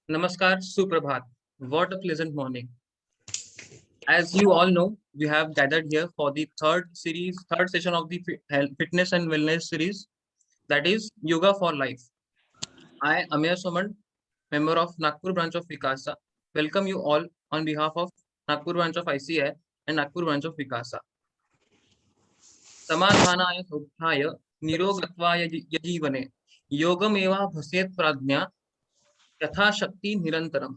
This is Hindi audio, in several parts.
Namaskar, Suprabhat. What a pleasant morning. As you all know, we have gathered here for the third session of the fitness and wellness series, that is Yoga for Life. I, Amir Soman, member of Nagpur branch of Vikasa, welcome you all on behalf of Nagpur branch of ICI and Nagpur branch of Vikasa. समाधानाय सौख्याय निरोगत्वाय यजीवने योगमेवा भसेत प्राज्ञा यथाशक्ति निरंतरम.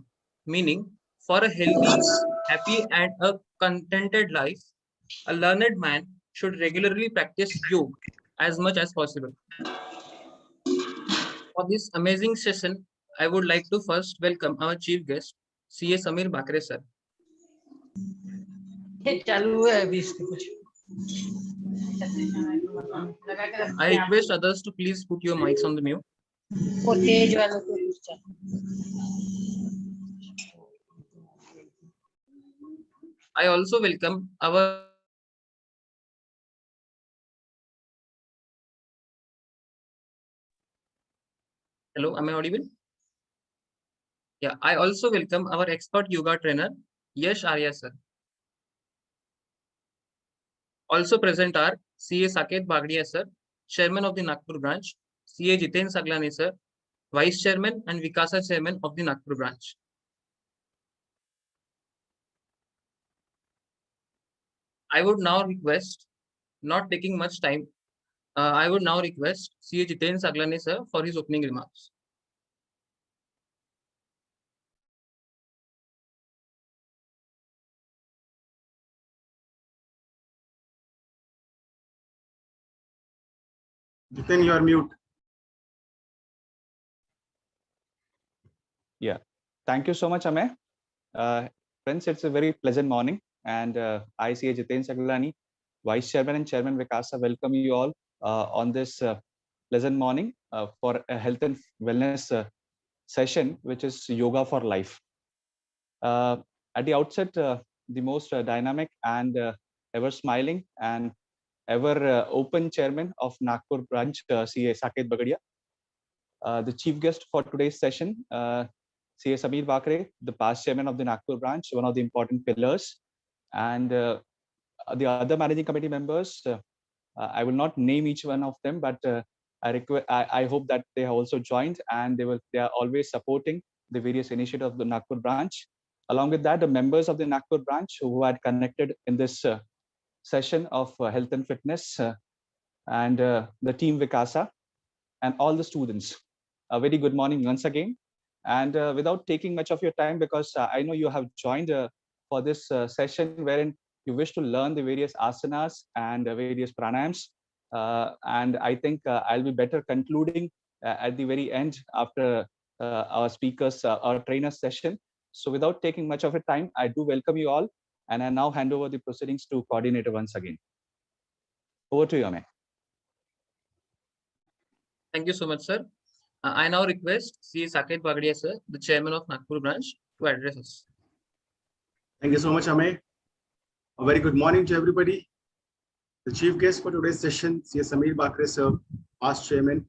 Meaning, for a healthy, happy, and a contented life, a learned man should regularly practice yoga as much as possible. For this amazing session, I would like to first welcome our chief guest, CA Samir Bakre sir. I request others to please put your mics on the mute. I also welcome our Hello, am I audible? Yeah, I also welcome our expert yoga trainer, Yash Arya sir. Also present are CA Saket Bagdiya sir, Chairman of the Nagpur branch, CA Jiten Saglani sir, Vice Chairman and Vikasa Chairman of the Nagpur branch. I would now request, not taking much time, I would now request CA Jiten Saglani sir for his opening remarks. Jiten, you are mute. Yeah, thank you so much, Amey. Friends, it's a very pleasant morning, and I, CA Jiten Saglani, Vice Chairman and Chairman Vikasa, welcome you all on this pleasant morning for a health and wellness session, which is Yoga for Life. At the outset, the most dynamic and ever smiling and ever open Chairman of Nagpur branch, CA Saket Bagadia. The chief guest for today's session, CA Samir Bakre, the past chairman of the Nagpur branch, one of the important pillars, and the other managing committee members. I will not name each one of them, but I hope that they have also joined, and they are always supporting the various initiatives of the Nagpur branch. Along with that, the members of the Nagpur branch who had connected in this session of health and fitness, and the team Vikasa, and all the students. A very good morning once again. And without taking much of your time, because I know you have joined for this session wherein you wish to learn the various asanas and various pranayams. And I think I'll be better concluding at the very end after our speakers, our trainer session. So without taking much of your time, I do welcome you all. And I now hand over the proceedings to coordinator once again. Over to you, Amey. Thank you so much, sir. I now request CA Saket Bagdiya sir, the chairman of Nagpur branch, to address us. Thank you so much, Amey. A very good morning to everybody. The chief guest for today's session, CA Samir Bakre sir, past chairman,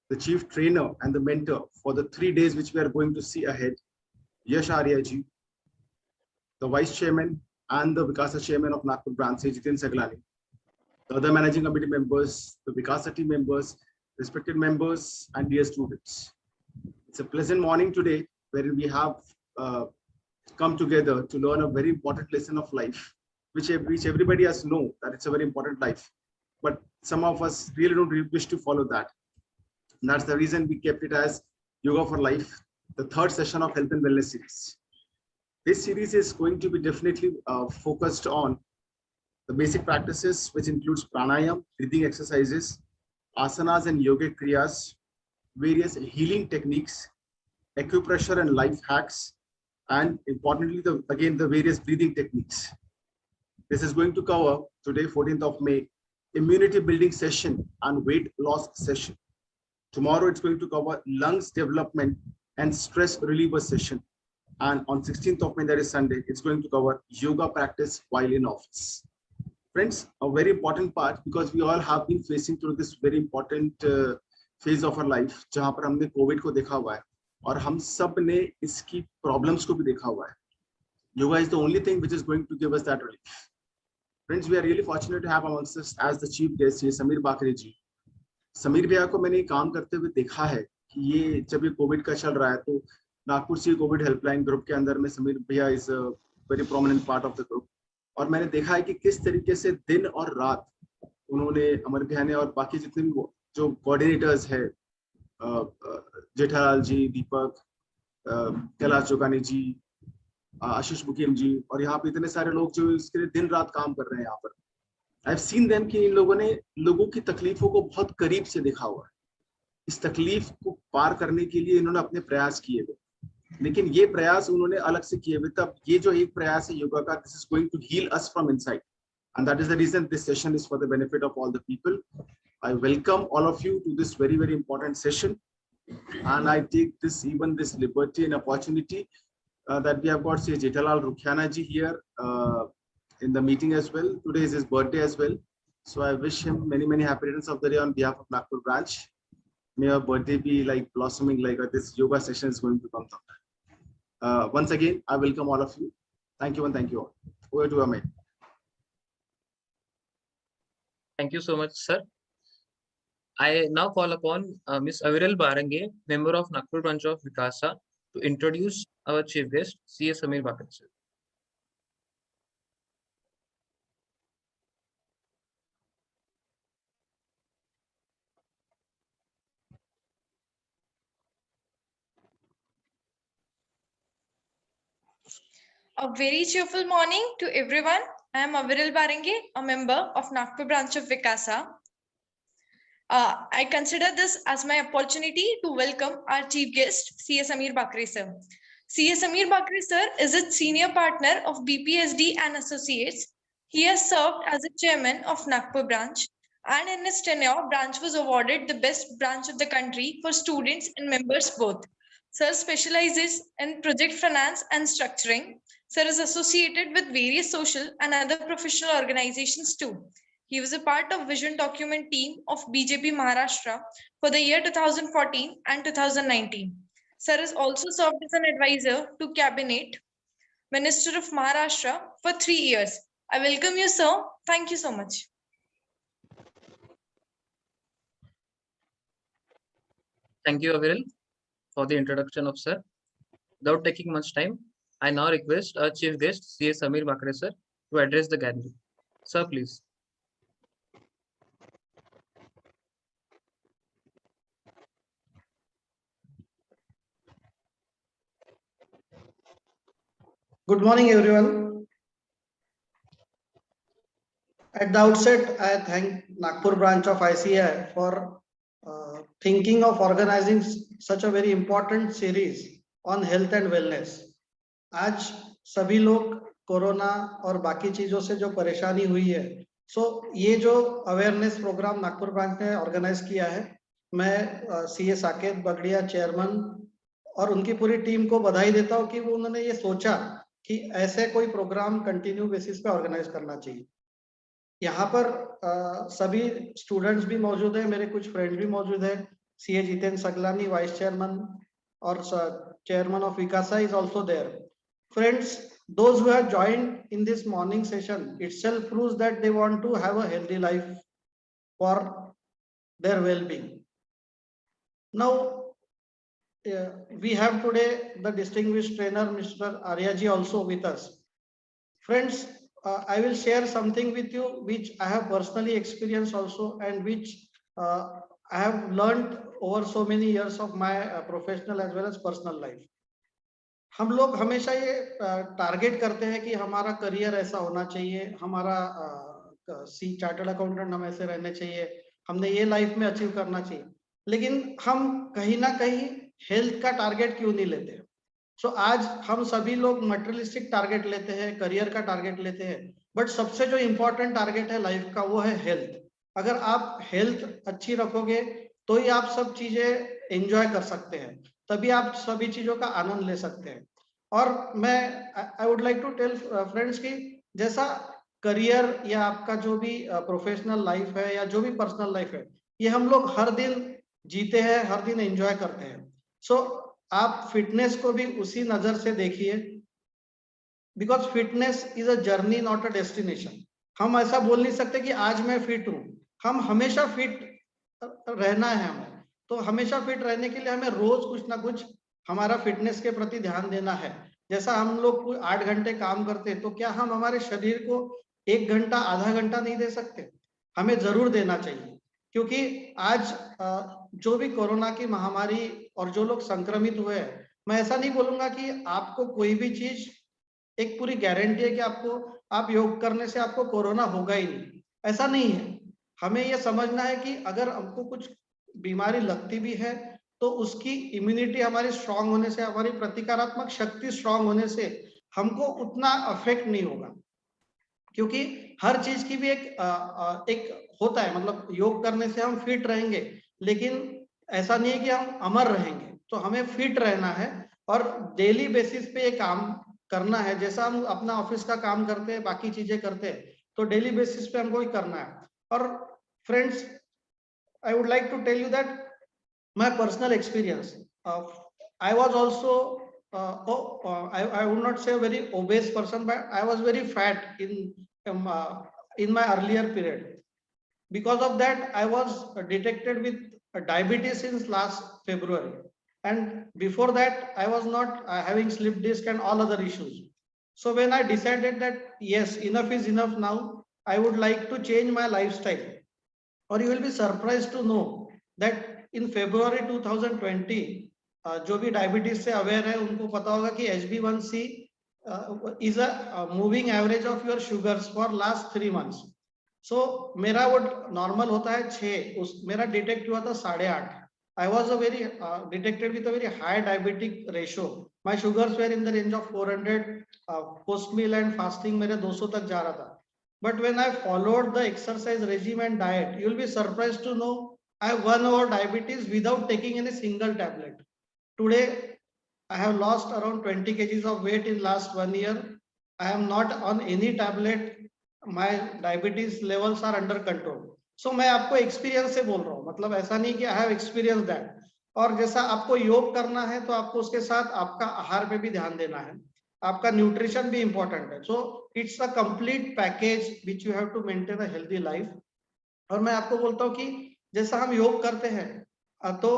the chief trainer and the mentor for the 3 days which we are going to see ahead, Yash Arya ji, the vice chairman and the Vikasa chairman of Nagpur branch, CA Jiten Saglani, the other managing committee members, the Vikasa team members, respected members and dear students. It's a pleasant morning today where we have come together to learn a very important lesson of life, which everybody has known that it's a very important life. But some of us really don't wish to follow that. And that's the reason we kept it as Yoga for Life, the third session of Health and Wellness series. This series is going to be definitely focused on the basic practices, which includes pranayam, breathing exercises, asanas and yogic kriyas, various healing techniques, acupressure and life hacks, and importantly, the various breathing techniques. This is going to cover today, 14th of May, immunity building session and weight loss session. Tomorrow, it's going to cover lungs development and stress reliever session. And on 16th of May, that is Sunday, it's going to cover yoga practice while in office. Friends, a very important part, because we all have been facing through this very important phase of our life, जहाँ पर हमने COVID को देखा हुआ है, और हम सब ने इसकी प्रॉब्लम्स को भी देखा हुआ है. Yoga is the only thing which is going to give us that relief. Friends, we are really fortunate to have amongst us as the chief guest here Sameer Bakre ji. Sameer भैया को मैंने काम करते हुए देखा है कि ये जब ये कोविड का चल रहा है तो नागपुर से कोविड हेल्पलाइन ग्रुप के अंदर में समीर भैया is a very prominent part of the group. और मैंने देखा है कि किस तरीके से दिन और रात उन्होंने, अमर भैया ने और बाकी जितने भी जो कोऑर्डिनेटर्स है, जेठालाल जी, दीपक, कैलाश जोगानी जी, आशीष मुकीम जी, और यहाँ पे इतने सारे लोग जो इसके लिए दिन रात काम कर रहे हैं यहाँ पर. I've seen them कि इन लोगों ने लोगों की तकलीफों को बहुत करीब से देखा हुआ है. इस तकलीफ को पार करने के लिए इन्होंने अपने प्रयास किए हुए, लेकिन ये प्रयास उन्होंने अलग से किए हुए. तब ये जो एक प्रयास है योगा का, this is going to heal us from inside, and that is the reason this session is for the benefit of all the people. I welcome all of you to this very, very important session, and I take this liberty and opportunity that we have got Sri Jethalal Rukhyana ji here in the meeting as well. Today is his birthday as well, so I wish him many, many happy returns of the day on behalf of Nagpur branch. May your birthday be like blossoming like this yoga session is going to come down. Once again, I welcome all of you. Thank you and thank you all. Over to Amit. Thank you so much, sir. I now call upon Ms. Aviral Barange, member of Nagpur branch of Vikasa, to introduce our chief guest, CA Sameer Bakre sir. A very cheerful morning to everyone. I am Aviral Barange, a member of Nagpur branch of Vikasa. I consider this as my opportunity to welcome our chief guest, CA Sameer Bakre sir. CA Sameer Bakre sir is a senior partner of BPSD and Associates. He has served as a chairman of Nagpur branch, and in his tenure, branch was awarded the best branch of the country for students and members both. Sir specializes in project finance and structuring. Sir is associated with various social and other professional organizations too. He was a part of vision document team of BJP Maharashtra for the year 2014 and 2019. Sir has also served as an advisor to Cabinet Minister of Maharashtra for 3 years. I welcome you, sir. Thank you so much. Thank you, Aviral, for the introduction of sir. Without taking much time, I now request our chief guest, CA Sameer Bakre sir, to address the gathering. Sir, please. Good morning, everyone. At the outset, I thank Nagpur branch of ICI for thinking of organizing such a very important series on health and wellness. आज सभी लोग कोरोना और बाकी चीजों से जो परेशानी हुई है, सो ये जो अवेयरनेस प्रोग्राम नागपुर ब्रांच ने ऑर्गेनाइज किया है, मैं सीए साकेत बगड़िया चेयरमैन और उनकी पूरी टीम को बधाई देता हूँ कि वो उन्होंने ये सोचा कि ऐसे कोई प्रोग्राम कंटिन्यू बेसिस पे ऑर्गेनाइज करना चाहिए. यहाँ पर सभी स्टूडेंट्स भी मौजूद हैं, मेरे कुछ फ्रेंड्स भी मौजूद हैं. CA Jitendra Saglani vice chairman और chairman of Vikasa is also there. Friends, those who have joined in this morning session itself proves that they want to have a healthy life for their well-being. Now, we have today the distinguished trainer, Mr. Aryaji, also with us. Friends, I will share something with you which I have personally experienced also, and which I have learned over so many years of my professional as well as personal life. हम लोग हमेशा ये टारगेट करते हैं कि हमारा करियर ऐसा होना चाहिए, हमारा चार्टर्ड अकाउंटेंट हम ऐसे रहने चाहिए, हमने ये लाइफ में अचीव करना चाहिए, लेकिन हम कहीं ना कहीं हेल्थ का टारगेट क्यों नहीं लेते. सो आज हम सभी लोग मटेरियलिस्टिक टारगेट लेते हैं, करियर का टारगेट लेते हैं, बट सबसे जो इम्पोर्टेंट टारगेट है लाइफ का वो है हेल्थ. अगर आप हेल्थ अच्छी रखोगे तो ही आप सब चीजें एंजॉय कर सकते हैं, तभी आप सभी चीजों का आनंद ले सकते हैं. और मैं I would like to tell friends कि जैसा करियर या आपका जो भी प्रोफेशनल लाइफ है या जो भी पर्सनल लाइफ है, ये हम लोग हर दिन जीते हैं, हर दिन एंजॉय करते हैं. सो आप फिटनेस को भी उसी नजर से देखिए, because fitness is a journey not a destination. हम ऐसा बोल नहीं सकते कि आज मैं फिट हूं, हम हमेशा फिट रहना है हमें। तो हमेशा फिट रहने के लिए हमें रोज कुछ ना कुछ हमारा फिटनेस के प्रति ध्यान देना है। जैसा हम लोग 8 घंटे काम करते हैं, तो क्या हम हमारे शरीर को 1 घंटा आधा घंटा नहीं दे सकते? हमें जरूर देना चाहिए, क्योंकि आज जो भी कोरोना की महामारी और जो लोग संक्रमित हुए हैं, मैं ऐसा नहीं बोलूंगा कि आपको कोई भी चीज एक पूरी गारंटी है कि आप योग करने से आपको कोरोना होगा ही नहीं, ऐसा नहीं है। हमें यह समझना है कि अगर हमको कुछ बीमारी लगती भी है, तो उसकी इम्यूनिटी हमारी स्ट्रांग होने से, हमारी प्रतिकारात्मक शक्ति स्ट्रांग होने से हमको उतना अफेक्ट नहीं होगा। क्योंकि हर चीज की भी एक होता है, मतलब योग करने से हम फिट रहेंगे, लेकिन ऐसा नहीं है कि हम अमर रहेंगे। तो हमें फिट रहना है और डेली बेसिस पे ये काम करना है। जैसा हम अपना ऑफिस का काम करते हैं, बाकी चीजें करते हैं, तो डेली बेसिस पे हमको ही करना है। और friends, I would like to tell you that my personal experience. I was also, I would not say a very obese person, but I was very fat in my earlier period. Because of that, I was detected with diabetes since last February. And before that, I was not having slip disc and all other issues. So when I decided that, yes, enough is enough now, I would like to change my lifestyle. और you will be surprise to know that in February 2020, जो भी डायबिटीज से अवेयर है उनको पता होगा कि HB1C is a moving average of your sugars for last 3 months. सो मेरा वो नॉर्मल होता है 6, मेरा डिटेक्ट हुआ था 8.5. I was a very detected with a very high diabetic ratio. My sugars were in the range of 400. Post meal and fasting मेरे 200 तक जा रहा था. But when I followed the exercise regime and diet, you will be surprised to know I won over diabetes without taking any single tablet. Today, I have lost around 20 kgs of weight in last 1 year. I am not on any tablet. My diabetes levels are under control. So मैं आपको एक्सपीरियंस से बोल रहा हूँ, मतलब ऐसा नहीं कि I have experienced that. और जैसा आपको योग करना है, तो आपको उसके साथ आपका आहार पे भी ध्यान देना है, आपका न्यूट्रिशन भी इंपॉर्टेंट है. So it's a complete package which you have to maintain a healthy life. और मैं आपको बोलता हूँ कि जैसा हम योग करते हैं, तो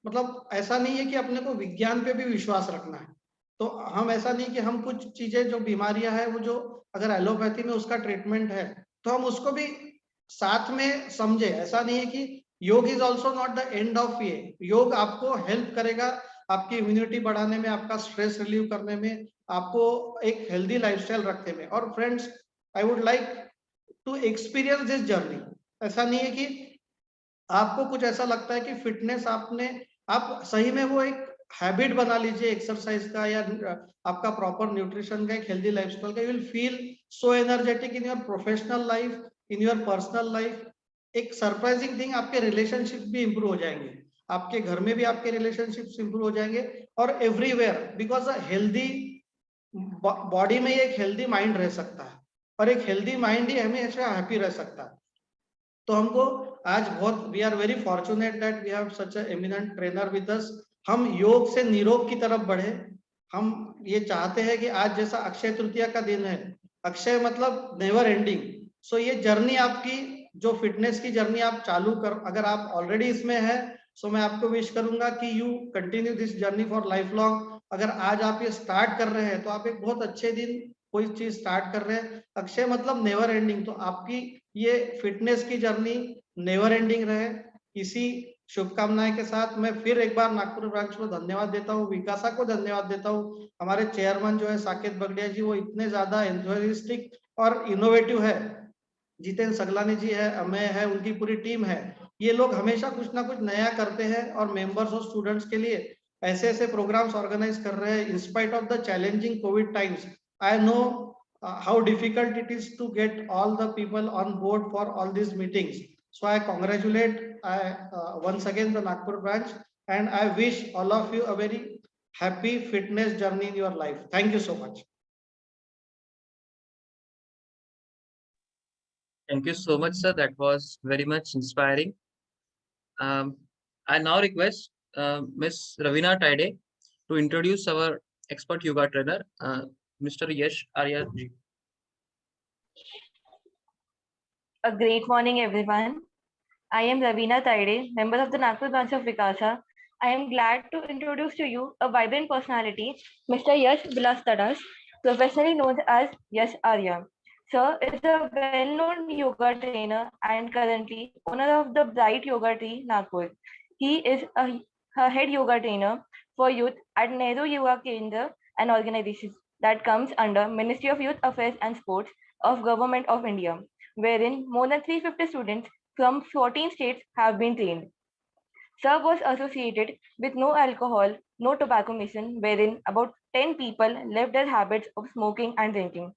मतलब ऐसा नहीं है कि अपने को विज्ञान पे भी विश्वास रखना है. तो हम ऐसा नहीं कि हम कुछ चीजें जो बीमारियां हैं, वो जो अगर एलोपैथी में उसका ट्रीटमेंट है, तो हम उसको भी साथ में समझे. ऐसा नहीं है कि योग is also not the end of ये. योग आपको हेल्प करेगा आपकी इम्यूनिटी बढ़ाने में, आपका स्ट्रेस रिलीव करने में, आपको एक हेल्दी लाइफस्टाइल रखने में. और friends, I would like to experience this journey. ऐसा नहीं है कि आपको कुछ ऐसा लगता है कि फिटनेस आप सही में वो एक हैबिट बना लीजिए एक्सरसाइज का, या आपका प्रॉपर न्यूट्रिशन का, एक हेल्दी लाइफस्टाइल का. You will feel so energetic in your professional life, in your personal life. एक सरप्राइजिंग थिंग, आपके रिलेशनशिप भी इंप्रूव हो जाएंगे, आपके घर में भी आपके रिलेशनशिप्स इंप्रूव हो जाएंगे, और everywhere. Because a healthy body में एक हेल्दी माइंड रह सकता है, और एक हेल्दी माइंड ही हमेशा हैप्पी रह सकता है. तो हमको आज बहुत, we are very fortunate that we have such a eminent trainer with us. हम योग से निरोग की तरफ बढ़े. हम ये चाहते हैं कि आज जैसा अक्षय तृतीया का दिन है, अक्षय मतलब नेवर एंडिंग. सो ये जर्नी आपकी, जो फिटनेस की जर्नी आप चालू कर, अगर आप ऑलरेडी इसमें है, सो मैं आपको विश करूंगा कि you continue this journey for life long. अगर आज आप ये स्टार्ट कर रहे हैं, तो आप एक बहुत अच्छे दिन कोई चीज स्टार्ट कर रहे हैं. अक्षय मतलब नेवर एंडिंग. तो आपकी ये फिटनेस की जर्नी नेवर एंडिंग रहे. इसी शुभकामनाएं के साथ मैं फिर एक बार नागपुर ब्रांच को धन्यवाद देता हूँ, विकासा को धन्यवाद देता हूँ. हमारे चेयरमैन जो है साकेत बगड़िया जी, वो इतने ज्यादा एंथुसियास्टिक और इनोवेटिव है. जितेंद्र सगलानी जी है, अमेय है, उनकी पूरी टीम है. ये लोग हमेशा कुछ ना कुछ नया करते हैं, और मेंबर्स और स्टूडेंट्स के लिए ऐसे ऐसे प्रोग्राम्स ऑर्गेनाइज कर रहे हैं. In spite of the challenging Covid times, I know how difficult it is to get all the people on board for all these meetings. So I congratulate once again the Nagpur branch, and I wish all of you a very happy fitness journey in your life. Thank you so much. Thank you so much, sir. That was very much inspiring. I now request Ms. Ravina Taide to introduce our expert yoga trainer, Mr. Yash Arya ji. A great morning, everyone. I am Ravina Taide, member of the Nagpur branch of Vikasa. I am glad to introduce to you a vibrant personality, Mr. Yash Bilastadas, professionally known as Yash Arya. Sir is a well-known yoga trainer and currently owner of the Bright Yoga Tree, Nagpur. He is a head yoga trainer for youth at Nehru Yoga Kendra, an organization that comes under Ministry of Youth Affairs and Sports of Government of India, wherein more than 350 students from 14 states have been trained. Sir was associated with no alcohol, no tobacco mission, wherein about 10 people left their habits of smoking and drinking.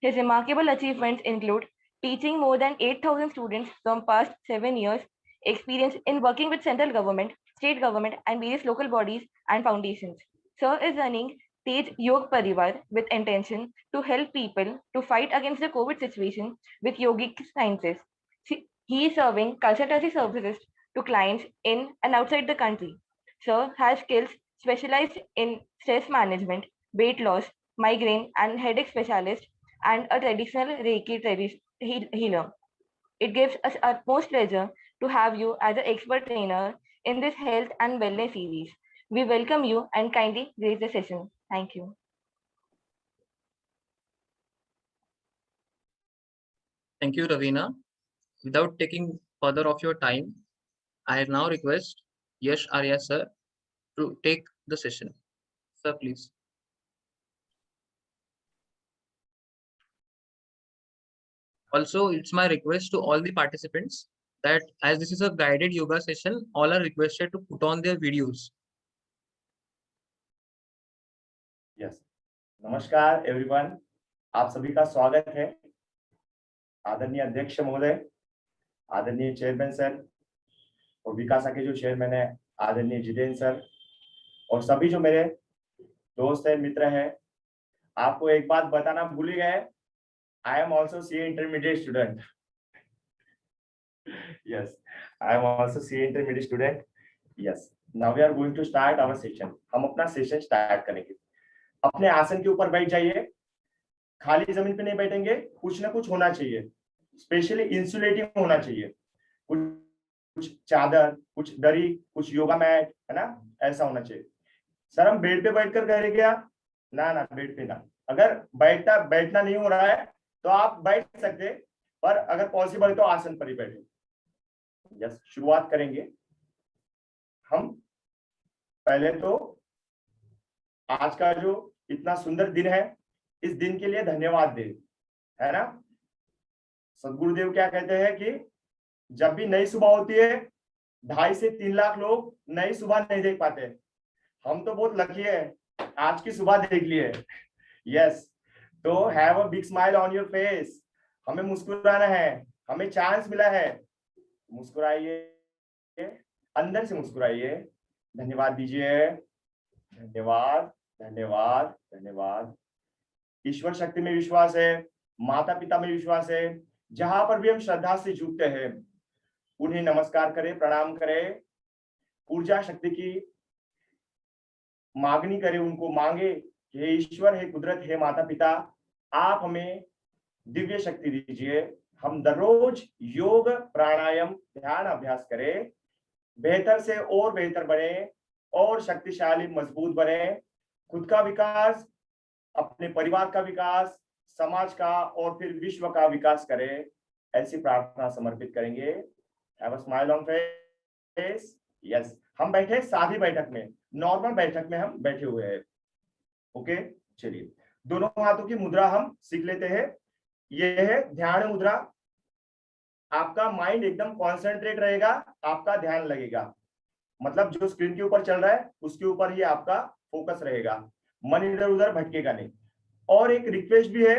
His remarkable achievements include teaching more than 8,000 students from past 7 years, experience in working with central government, state government, and various local bodies and foundations. Sir is running Tej Yog Parivar with intention to help people to fight against the COVID situation with yogic sciences. He is serving consultancy services to clients in and outside the country. Sir has skills specialized in stress management, weight loss, migraine, and headache specialist, and a traditional Reiki healer. It gives us utmost pleasure to have you as an expert trainer in this health and wellness series. We welcome you and kindly grace the session. Thank you. Thank you, Ravina. Without taking further of your time, I now request Yash Arya sir to take the session. Sir, please. Also, it's my request to all the participants that as this is a guided yoga session, all are requested to put on their videos. Yes नमस्कार एवरीवन, आप सभी का स्वागत है। आदरणीय अध्यक्ष महोदय, आदरणीय चेयरमैन सर और विकासा के जो चेयरमैन है आदरणीय जितेंद्र सर और सभी जो मेरे दोस्त है मित्र है, आपको एक बात बताना भूल ही गए, I am also CA intermediate student. Yes, I am also CA intermediate student. Yes, now we are going to start our session. हम अपना सेशन स्टार्ट करेंगे। अपने आसन के ऊपर बैठ जाइए, खाली जमीन पे नहीं बैठेंगे, कुछ ना कुछ होना चाहिए, स्पेशली इंसुलेटिंग होना चाहिए, कुछ चादर, कुछ दरी, कुछ योगा मैट, है ना, ऐसा होना चाहिए। सर हम बेड पे बैठकर करेंगे क्या? ना ना, बेड पे ना। अगर बैठना नहीं हो रहा है तो आप बैठ सकते, पर अगर पॉसिबल है तो आसन पर ही बैठे। यस, शुरुआत करेंगे हम। पहले तो आज का जो इतना सुंदर दिन है, इस दिन के लिए धन्यवाद दे, है ना। सदगुरुदेव क्या कहते हैं कि जब भी नई सुबह होती है 2.5 से 3 लाख लोग नई सुबह नहीं देख पाते। हम तो बहुत लकी है, आज की सुबह देख लिए। यस, तो have a big smile on your face. हमें मुस्कुराना है, हमें चांस मिला है, मुस्कुराइए, अंदर से मुस्कुराइए, धन्यवाद दीजिए। धन्यवाद धन्यवाद धन्यवाद। ईश्वर शक्ति में विश्वास है, माता पिता में विश्वास है, जहां पर भी हम श्रद्धा से जुटते हैं उन्हें नमस्कार करें, प्रणाम करें, ऊर्जा शक्ति की मांगनी करें, उनको मांगे, हे ईश्वर, हे कुदरत, हे माता पिता, आप हमें दिव्य शक्ति दीजिए। हम दररोज योग, प्राणायाम, ध्यान अभ्यास करें, बेहतर से और बेहतर बने और शक्तिशाली, मजबूत बने, खुद का विकास, अपने परिवार का विकास, समाज का और फिर विश्व का विकास करें, ऐसी प्रार्थना समर्पित करेंगे। Have a smile on face. Yes, हम बैठे सादी बैठक में, नॉर्मल बैठक में हम बैठे हुए हैं। ओके, चलिए दोनों हाथों की मुद्रा हम सीख लेते हैं। ये है ध्यान मुद्रा। आपका माइंड एकदम कॉन्सेंट्रेट रहेगा, आपका ध्यान लगेगा, मतलब जो स्क्रीन के ऊपर चल रहा है उसके ऊपर ही आपका फोकस रहेगा, मन इधर उधर भटकेगा नहीं। और एक रिक्वेस्ट भी है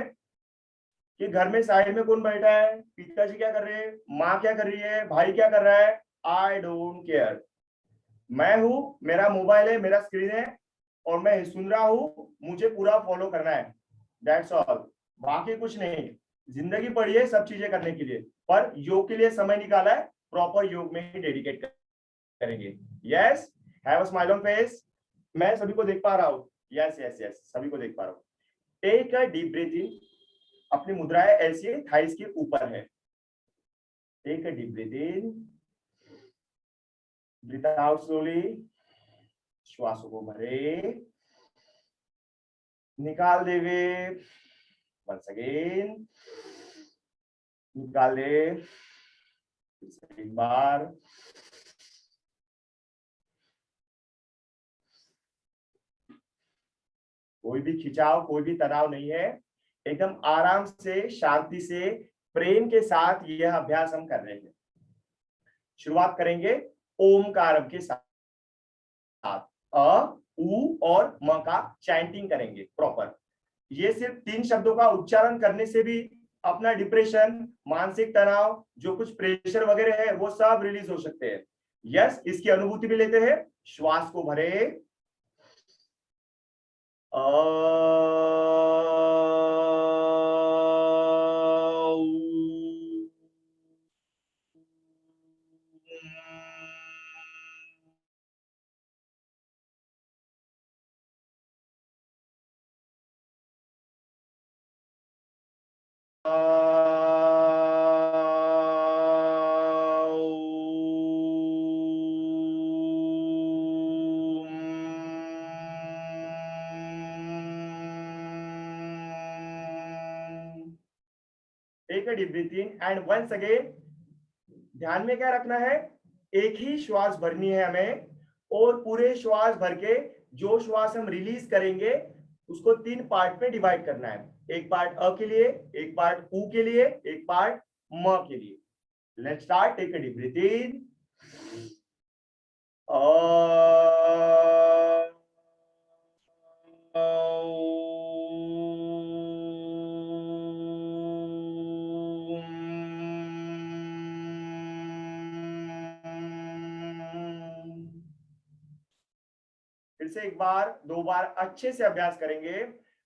कि घर में साइड में कौन बैठा है, पिताजी क्या कर रहे हैं, माँ क्या कर रही है, भाई क्या कर रहा है, आई डोंट केयर। मैं हूं, मेरा मोबाइल है, मेरा स्क्रीन है और मैं सुन रहा हूं, मुझे पूरा फॉलो करना है, दैट्स ऑल, बाकी कुछ नहीं। जिंदगी पड़ी है सब चीजें करने के लिए, पर योग के लिए समय निकाला है, प्रॉपर योग में ही डेडिकेट करेंगे। Yes, have a smile on face. मैं सभी को देख पा रहा हूँ? यस यस यस, सभी को देख पा रहा हूँ। Take a deep breath in, अपनी मुद्राएं ऐसी थाइस के ऊपर है। Take a deep breath in, breath out slowly, श्वासों को भरे, निकाल देवे, वंस अगेन, निकाल दे, एक बार, कोई भी खिंचाव, कोई भी तनाव नहीं है, एकदम आराम से, शांति से, प्रेम के साथ यह अभ्यास हम कर रहे हैं। शुरुआत करेंगे ओमकार के साथ, अ, उ और म का चैंटिंग करेंगे प्रॉपर। ये सिर्फ 3 शब्दों का उच्चारण करने से भी अपना डिप्रेशन, मानसिक तनाव, जो कुछ प्रेशर वगैरह है वो सब रिलीज हो सकते हैं। यस, इसकी अनुभूति भी लेते हैं। श्वास को भरे, take a deep breath in and once again. ध्यान में क्या रखना है, एक ही श्वास भरनी है हमें, और पूरे श्वास भर के जो श्वास हम रिलीज करेंगे उसको 3 पार्ट में डिवाइड करना है। एक पार्ट अ के लिए, एक पार्ट उ के लिए, एक पार्ट म के लिए। Let's start. Take a deep breath in, फिर से एक बार, 2 बार अच्छे से अभ्यास करेंगे।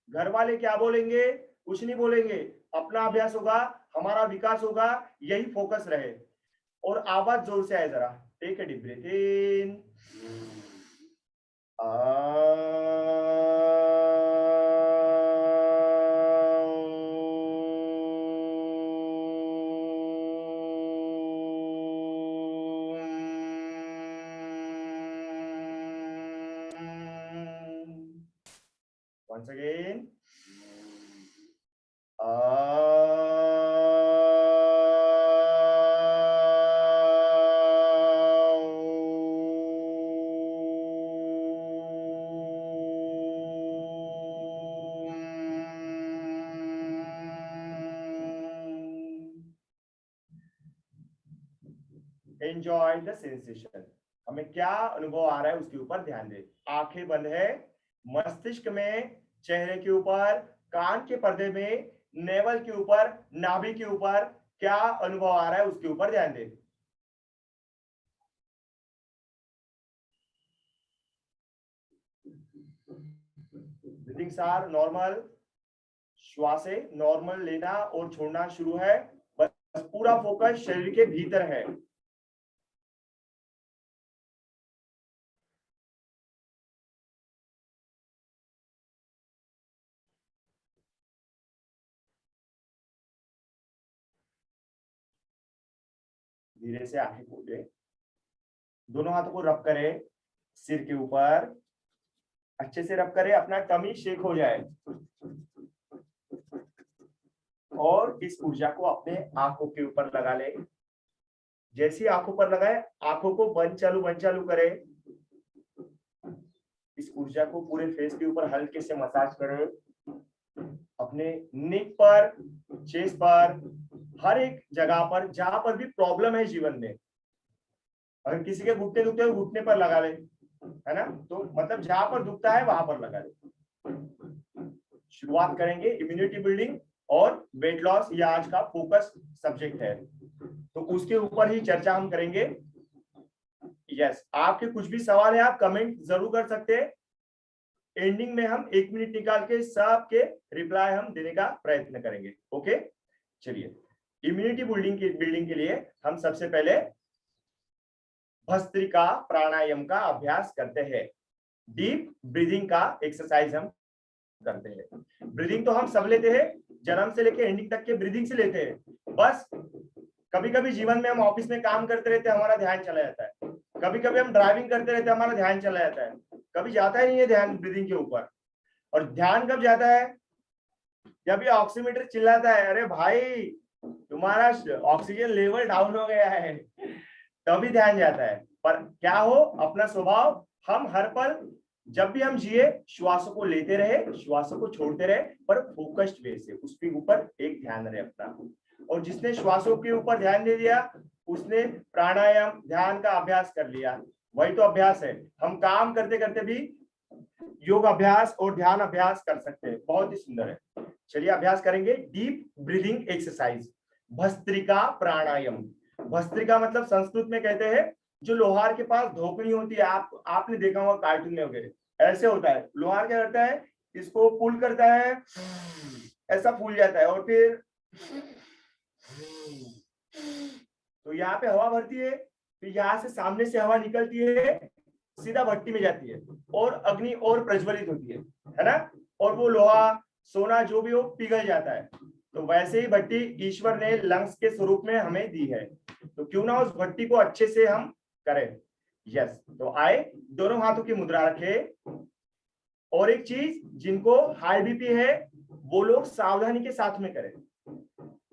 घर वाले क्या बोलेंगे, कुछ नहीं बोलेंगे, अपना अभ्यास होगा, हमारा विकास होगा, यही फोकस रहे। और आवाज जोर से आए जरा। Take a deep breath in, once again, enjoy the sensation. हमें क्या अनुभव आ रहा है उसके ऊपर ध्यान दें। आंखें बंद है, मस्तिष्क में, चेहरे के ऊपर, कान के पर्दे में, नेवल के ऊपर, नाभि के ऊपर क्या अनुभव आ रहा है उसके ऊपर ध्यान दें। ब्रीथिंग्स आर नॉर्मल, श्वासें नॉर्मल लेना और छोड़ना शुरू है, बस पूरा फोकस शरीर के भीतर है। धीरे से आंखें खोले, दोनों हाथों को रब करें सिर के ऊपर, अच्छे से रब करें, अपना टमी शेक हो जाए, और इस ऊर्जा को अपने आंखों के ऊपर लगा ले। जैसी आंखों पर लगाए, आंखों को बंद चालू करें। इस ऊर्जा को पूरे फेस के ऊपर हल्के से मसाज करें, अपने नेक पर, चेस्ट पर, हर एक जगह पर जहां पर भी प्रॉब्लम है जीवन में। अगर किसी के घुटने दुखते हैं, घुटने पर लगा ले, है ना, तो मतलब जहां पर दुखता है वहां पर लगा ले। शुरुआत करेंगे इम्यूनिटी बिल्डिंग और वेट लॉस, ये आज का फोकस सब्जेक्ट है, तो उसके ऊपर ही चर्चा हम करेंगे। यस, आपके कुछ भी सवाल है आप कमेंट जरूर कर सकते हैं। एंडिंग में हम 1 मिनट निकाल के सबके रिप्लाई हम देने का प्रयत्न करेंगे। ओके, चलिए इम्यूनिटी बिल्डिंग के लिए हम सबसे पहले भस्त्रिका प्राणायाम का अभ्यास करते हैं। डीप ब्रीदिंग का एक्सरसाइज हम करते हैं। ब्रीदिंग तो हम सब लेते हैं, जन्म से लेके एंडिंग तक के ब्रीदिंग से लेते हैं। बस कभी कभी जीवन में हम ऑफिस में काम करते रहते हैं, हमारा ध्यान चला जाता है। कभी कभी हम ड्राइविंग करते रहते हैं, हमारा ध्यान चला जाता है। कभी जाता ही नहीं है ध्यान ब्रीदिंग के ऊपर। और ध्यान कब जाता है? जब ये ऑक्सीमीटर चिल्लाता है, अरे भाई तुम्हारा ऑक्सीजन लेवल डाउन हो गया है, तभी ध्यान जाता है। पर क्या हो, अपना स्वभाव हम हर पल जब भी हम जिए श्वासों को लेते रहे, श्वासों को छोड़ते रहे, पर फोकस्ड वे से उसके ऊपर एक ध्यान रहे अपना। और जिसने श्वासों के ऊपर ध्यान दे दिया उसने प्राणायाम ध्यान का अभ्यास कर लिया। वही तो अभ्यास है। हम काम करते करते भी योग अभ्यास और ध्यान अभ्यास कर सकते हैं, बहुत ही सुंदर है। चलिए अभ्यास करेंगे डीप ब्रीदिंग एक्सरसाइज, भस्त्रिका प्राणायाम। भस्त्रिका मतलब संस्कृत में कहते हैं जो लोहार के पास धोकनी होती है, आपने देखा होगा कार्टून में वगैरह, ऐसे होता है। लोहार क्या करता है, इसको पुल करता है, ऐसा फूल जाता है, और फिर तो यहाँ पे हवा भरती है, फिर यहाँ से सामने से हवा निकलती है, सीधा भट्टी में जाती है और अग्नि और प्रज्वलित होती है ना, और वो लोहा सोना जो भी हो पिघल जाता है। तो वैसे ही भट्टी ईश्वर ने लंग्स के स्वरूप में हमें दी है, तो क्यों ना उस भट्टी को अच्छे से हम करें। यस, तो आए दोनों हाथों की मुद्रा रखे। और एक चीज, जिनको हाई बीपी है वो लोग सावधानी के साथ में करें,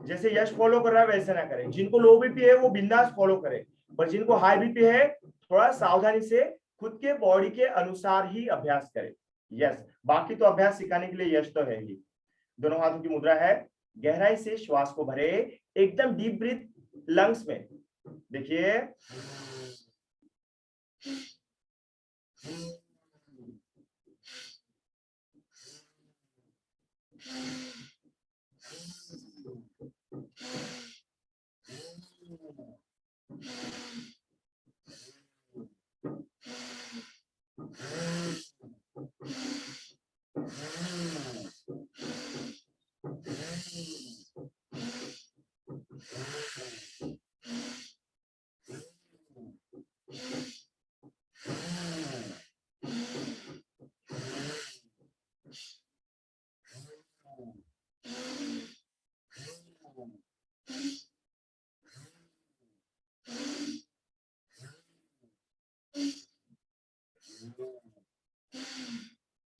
जैसे यश फॉलो कर रहा है वैसे ना करें। जिनको लो बीपी है वो बिंदास फॉलो करें, पर जिनको हाई बीपी है थोड़ा सावधानी से खुद के बॉडी के अनुसार ही अभ्यास करें। यस, बाकी तो अभ्यास सिखाने के लिए यश तो है ही। दोनों हाथों की मुद्रा है, गहराई से श्वास को भरे, एकदम डीप ब्रीथ लंग्स में। देखिए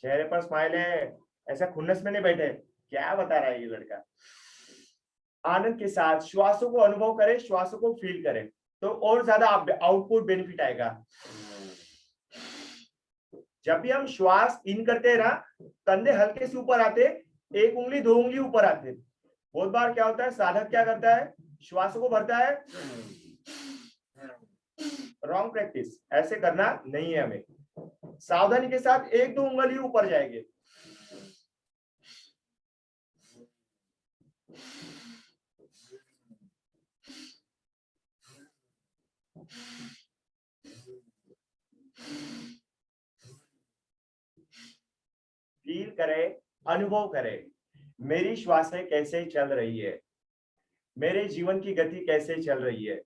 चेहरे पर स्माइल है, ऐसा खुन्नस में नहीं बैठे। क्या बता रहा है ये लड़का। आनंद के साथ श्वासों को अनुभव करें, श्वासों को फील करें, तो और ज्यादा आउटपुट बेनिफिट आएगा। जब भी हम श्वास इन करते हैं ना, कंधे हल्के से ऊपर आते, एक उंगली दो उंगली ऊपर आते। बहुत बार क्या होता है, साधक क्या करता है, श्वासों को भरता है, रॉन्ग प्रैक्टिस। ऐसे करना नहीं है हमें। सावधानी के साथ एक दो उंगली ऊपर जाएंगे। फील करें, अनुभव करें, मेरी श्वासें कैसे चल रही है, मेरे जीवन की गति कैसे चल रही है।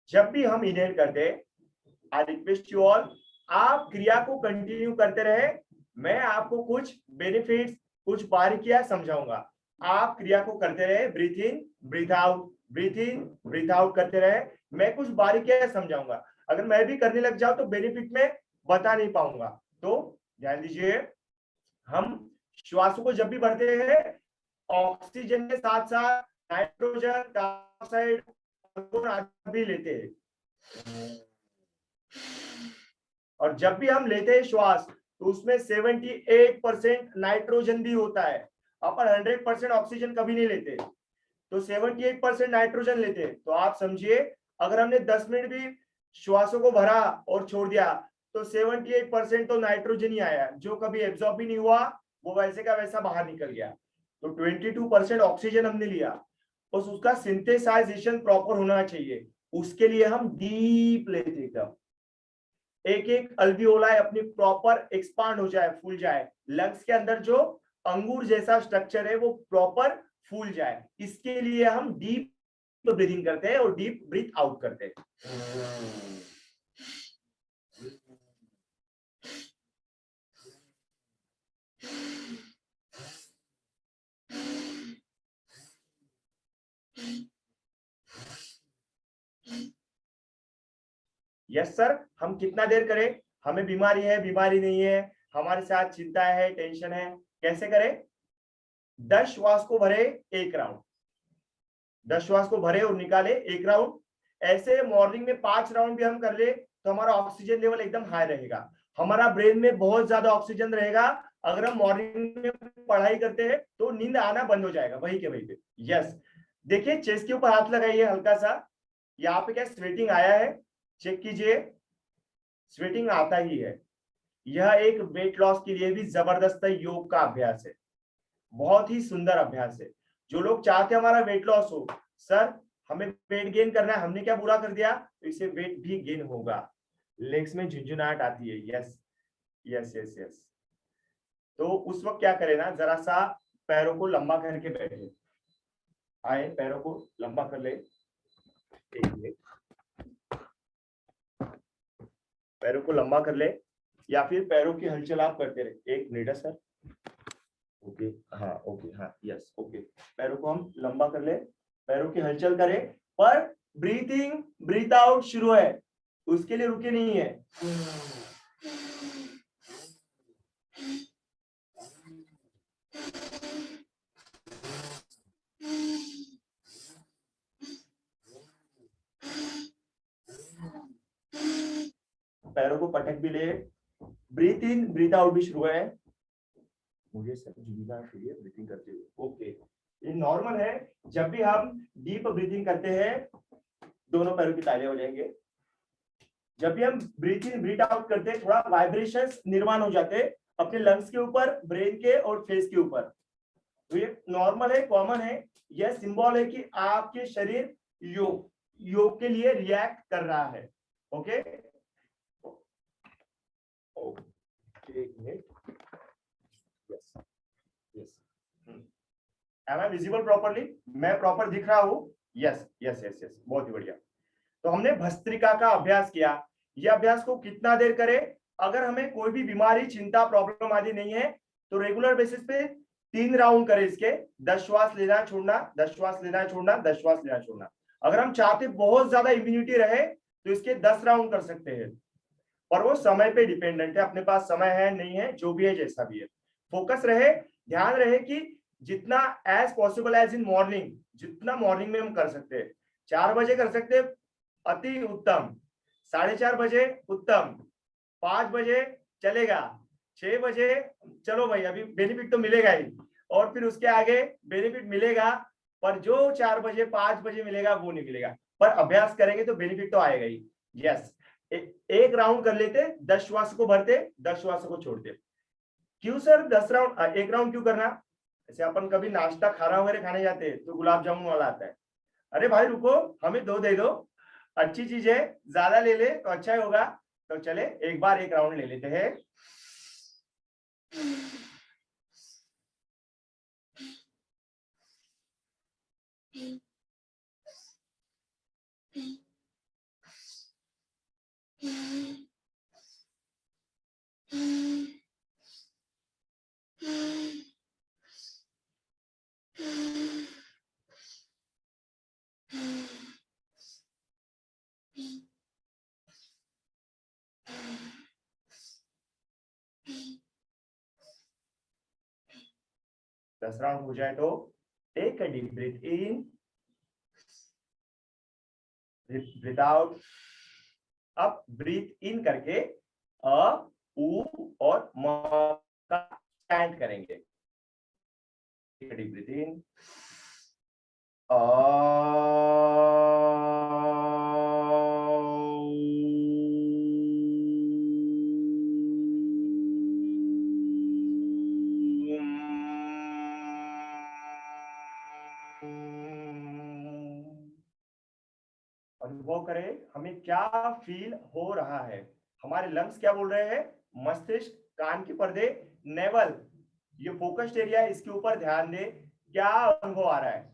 जब भी हम इनहेल करते, आई रिक्वेस्ट यू ऑल, आप क्रिया को कंटिन्यू करते रहे। मैं आपको कुछ बेनिफिट्स, कुछ बारीकियां समझाऊंगा। आप क्रिया को करते रहे, breathe in breath out, breathe in breath out करते रहे। मैं कुछ बारीकियां समझाऊंगा। अगर मैं भी करने लग जाऊं तो बेनिफिट में बता नहीं पाऊंगा। तो ध्यान दीजिए, हम श्वासों को जब भी भरते हैं ऑक्सीजन के साथ साथ नाइट्रोजन, कार्बन डाइऑक्साइड भी लेते हैं। और जब भी हम लेते हैं श्वास तो उसमें 78% नाइट्रोजन भी होता है। अपन 100% ऑक्सीजन कभी नहीं लेते, तो 78% नाइट्रोजन लेते। तो आप समझिए, अगर हमने 10 मिनट भी श्वासों को भरा और छोड़ दिया तो 78% तो नाइट्रोजन ही आया, जो कभी एब्जॉर्ब भी नहीं हुआ वो वैसे का वैसा बाहर निकल गया। तो 22% ऑक्सीजन हमने लिया, बस उसका सिंथेसाइजेशन प्रॉपर होना चाहिए। उसके लिए हम डीप लेते, एकदम एक एक अल्वियोलाई अपनी प्रॉपर एक्सपांड हो जाए, फूल जाए। लंग्स के अंदर जो अंगूर जैसा स्ट्रक्चर है वो प्रॉपर फूल जाए, इसके लिए हम डीप ब्रीथिंग करते हैं और डीप ब्रीथ आउट करते हैं। यस सर, हम कितना देर करें? हमें बीमारी है, बीमारी नहीं है, हमारे साथ चिंता है, टेंशन है, कैसे करें? 10 श्वास को भरे 1 राउंड, 10 श्वास को भरे और निकाले 1 राउंड। ऐसे मॉर्निंग में 5 राउंड भी हम कर ले तो हमारा ऑक्सीजन लेवल एकदम हाई रहेगा, हमारा ब्रेन में बहुत ज्यादा ऑक्सीजन रहेगा। अगर हम मॉर्निंग में पढ़ाई करते हैं तो नींद आना बंद हो जाएगा वहीं के वहीं पे। यस, देखिए चेस्ट के ऊपर हाथ लगाइए हल्का सा, यहाँ पे क्या स्वेटिंग आया है? चेक कीजिए, स्वेटिंग आता ही है। यह एक वेट लॉस के लिए भी जबरदस्त योग का अभ्यास है, बहुत ही सुंदर अभ्यास है। जो लोग चाहते हैं हमारा वेट लॉस हो, सर हमें वेट गेन करना है, हमने क्या बुरा कर दिया, तो इससे वेट भी गेन होगा। लेग्स में झुंझुनाहट आती है, यस यस यस यस। तो उस वक्त क्या करें ना, जरा सा पैरों को लंबा करके बैठे, आए पैरों को लंबा कर ले, एक मिनट, पैरों को लंबा कर ले, या फिर पैरों की हलचल आप करते रहे। 1 मिनट है सर, ओके हाँ, ओके हाँ, यस ओके। पैरों को हम लंबा कर ले, पैरों की हलचल करें, पर ब्रीथिंग ब्रीथ आउट शुरू है, उसके लिए रुके नहीं है। पैरों को पटक भी ले, ब्रीथ इन ब्रीथ आउट भी शुरू है। मुझे सब झूलना चाहिए ब्रीथिंग करते हुए, ओके ये नॉर्मल है। जब भी हम डीप ब्रीथिंग करते हैं दोनों पैरों की तालियां हो जाएंगे। जब भी हम ब्रीथ इन ब्रीथ आउट करते हैं थोड़ा वाइब्रेशंस निर्माण हो जाते हैं अपने लंग्स के ऊपर, ब्रेन के और फेस के ऊपर। तो ये नॉर्मल है, कॉमन है। यह सिंबल है कि आपके शरीर योग के लिए रिएक्ट कर रहा है। ओके एक minute, yes yes, am I visible properly? मैं प्रॉपर दिख रहा हूं? यस यस यस यस, बहुत ही बढ़िया। तो हमने भस्त्रिका का अभ्यास किया। यह अभ्यास को कितना देर करें? अगर हमें कोई भी बीमारी, चिंता, प्रॉब्लम आदि नहीं है तो रेगुलर बेसिस पे 3 राउंड करें इसके। 10 श्वास लेना छोड़ना, 10 श्वास लेना छोड़ना, 10 श्वास लेना छोड़ना। अगर हम चाहते बहुत ज्यादा इम्यूनिटी रहे तो इसके 10 राउंड कर सकते हैं, और वो समय पे डिपेंडेंट है, अपने पास समय है नहीं है, जो भी है जैसा भी है। फोकस रहे, ध्यान रहे कि जितना as possible as in morning, जितना मॉर्निंग में हम कर सकते हैं। 4 बजे कर सकते हैं, अति उत्तम। 4:30 बजे उत्तम, 5 बजे चलेगा, 6 बजे चलो भाई अभी बेनिफिट तो मिलेगा ही, और फिर उसके आगे बेनिफिट मिलेगा, पर जो 4 बजे 5 बजे मिलेगा वो नहीं मिलेगा। पर अभ्यास करेंगे तो बेनिफिट तो आएगा ही। यस, एक राउंड कर लेते, 10 श्वास को भरते, 10 श्वास को छोड़ते। क्यों सर 10 राउंड, 1 राउंड क्यों करना? जैसे अपन कभी नाश्ता खाना वगैरह खाने जाते हैं तो गुलाब जामुन वाला आता है, अरे भाई रुको हमें 2 दे दो, अच्छी चीज है, ज्यादा ले ले तो अच्छा ही होगा। तो चले एक बार 1 राउंड ले लेते हैं। दस राउंड हो जाए तो take a deep breath in, breath out. अब ब्रीथ इन करके अ, उ और म का चैंट करेंगे। Take a deep breath in, अनुभव करें हमें क्या फील हो रहा है। हमारे लंग्स क्या बोल रहे हैं, मस्तिष्क, कान के पर्दे, नेवल ये फोकस्ड एरिया है, इसके ऊपर ध्यान दे क्या अनुभव आ रहा है।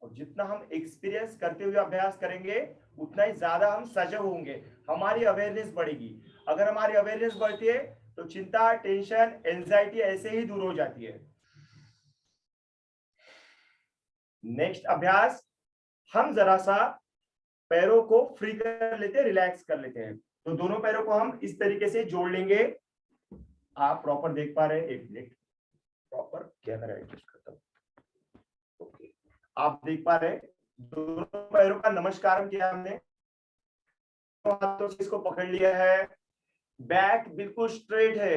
और जितना हम एक्सपीरियंस करते हुए अभ्यास करेंगे उतना ही ज्यादा हम सजग होंगे, हमारी अवेयरनेस बढ़ेगी। अगर हमारी अवेयरनेस बढ़ती है तो चिंता, टेंशन, एंजाइटी ऐसे ही दूर हो जाती है। नेक्स्ट अभ्यास, हम जरा सा पैरों को फ्री कर लेते हैं, रिलैक्स कर लेते हैं। तो दोनों पैरों को हम इस तरीके से जोड़ लेंगे। आप प्रॉपर देख पा रहे हैं? एक मिनट, प्रॉपर कैमरा एडजस्ट करता हूं। ओके, आप देख पा रहे हैं दोनों पैरों का नमस्कार किया हमने, हाथों से इसको पकड़ लिया है, बैक बिल्कुल स्ट्रेट है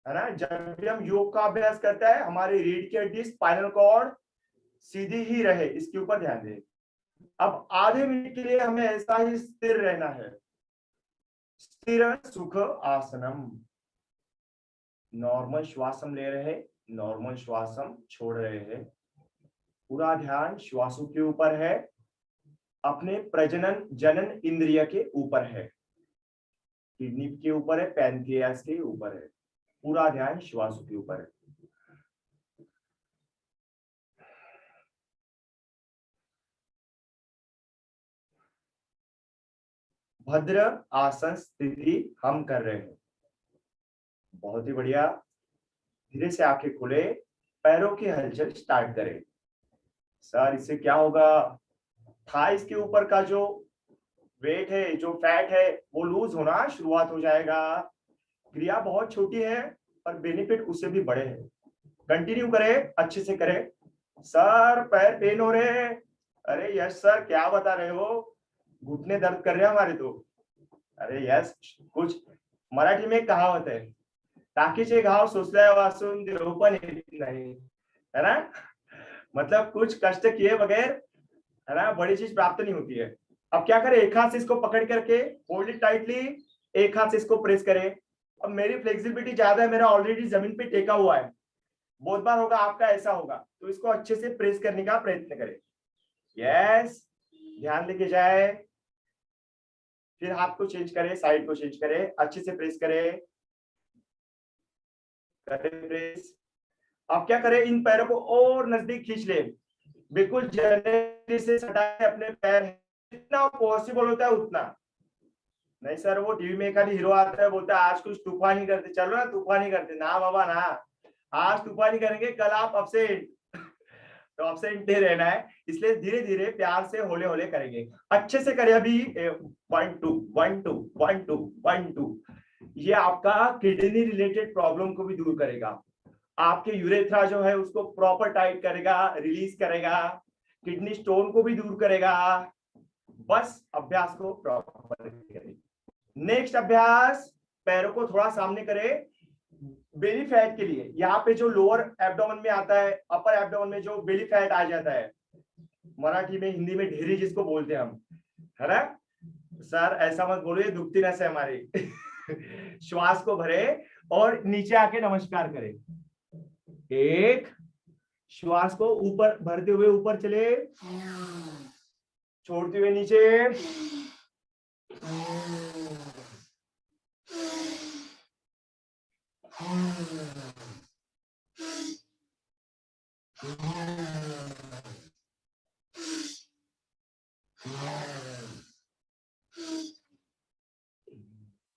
ना। जब भी हम योग का अभ्यास करता है हमारी रीढ़ की हड्डी, स्पाइनल कॉर्ड सीधी ही रहे, इसके ऊपर ध्यान दें। अब आधे मिनट के लिए हमें ऐसा ही स्थिर रहना है। स्थिर सुख आसनम, नॉर्मल श्वास हम ले रहे हैं, नॉर्मल श्वास हम छोड़ रहे हैं। पूरा ध्यान श्वासों के ऊपर है, अपने प्रजनन जनन इंद्रिय के ऊपर है, किडनी के ऊपर है, पैनक्रियास के ऊपर है। पूरा ध्यान श्वासों के ऊपर है। भद्र आसन स्थिति हम कर रहे हैं। बहुत ही बढ़िया। धीरे से आंखें खोले, पैरों की हलचल स्टार्ट करें। सर इससे क्या होगा? थाइस के ऊपर का जो वेट है, जो फैट है, वो लूज होना शुरुआत हो जाएगा। क्रिया बहुत छोटी है पर बेनिफिट उससे भी बड़े हैं। कंटिन्यू करें, अच्छे से करें। सर पैर पेन हो रहे हैं। अरे यस सर, क्या बता रहे हो? घुटने दर्द कर रहे हैं हमारे तो। अरे यस, कुछ मराठी में कहावत है, टाकीचे घाव सोसल्या वासून देव पण येत नाही, है ना। मतलब कुछ कष्ट किए बगैर, है ना, बड़ी चीज प्राप्त नहीं होती है। अब क्या करें? एक हाथ से इसको पकड़ करके होल्ड इट टाइटली, एक हाथ से इसको प्रेस करें। अब मेरी फ्लेक्सिबिलिटी ज्यादा है, मेरा ऑलरेडी जमीन पे टेका हुआ है। बहुत बार होगा आपका ऐसा होगा, तो इसको अच्छे से प्रेस करने का प्रयत्न करें। यस, ध्यान लेके जाए। फिर हाथ को चेंज करें, साइड को चेंज करें, अच्छे से प्रेस करें, प्रेस। आप क्या करें? इन पैरों को और नजदीक खींच लें, बिल्कुल जल्दी से सटाए अपने पैर, जितना पॉसिबल होता है उतना। नहीं सर, वो टीवी में एक आधी हीरो आता है, बोलता है आज कुछ तूफानी करते, चलो ना तूफानी करते। ना बाबा ना, आज तूफानी करेंगे, कल आप अपसेट। तो अपसेट नहीं रहना है, इसलिए धीरे धीरे प्यार से होले होले करेंगे। अच्छे से करें। अभी 1 2 1 2 1 2 1 2। ये आपका किडनी रिलेटेड प्रॉब्लम को भी दूर करेगा, आपके यूरेथ्रा जो है उसको प्रॉपर टाइट करेगा, रिलीज करेगा, किडनी स्टोन को भी दूर करेगा। बस अभ्यास को प्रॉपर करें। नेक्स्ट अभ्यास, पैरों को थोड़ा सामने करें। बेली फैट के लिए यहाँ पे जो लोअर एब्डोमेन में आता है, अपर एब्डोमेन में जो बेली फैट आ जाता है, मराठी में, हिंदी में ढेरी जिसको बोलते हैं हम, है ना। सर ऐसा मत बोलिए, दुखती नस है हमारी। श्वास को भरे और नीचे आके नमस्कार करें। एक, श्वास को ऊपर भरते हुए ऊपर चले, छोड़ते हुए नीचे।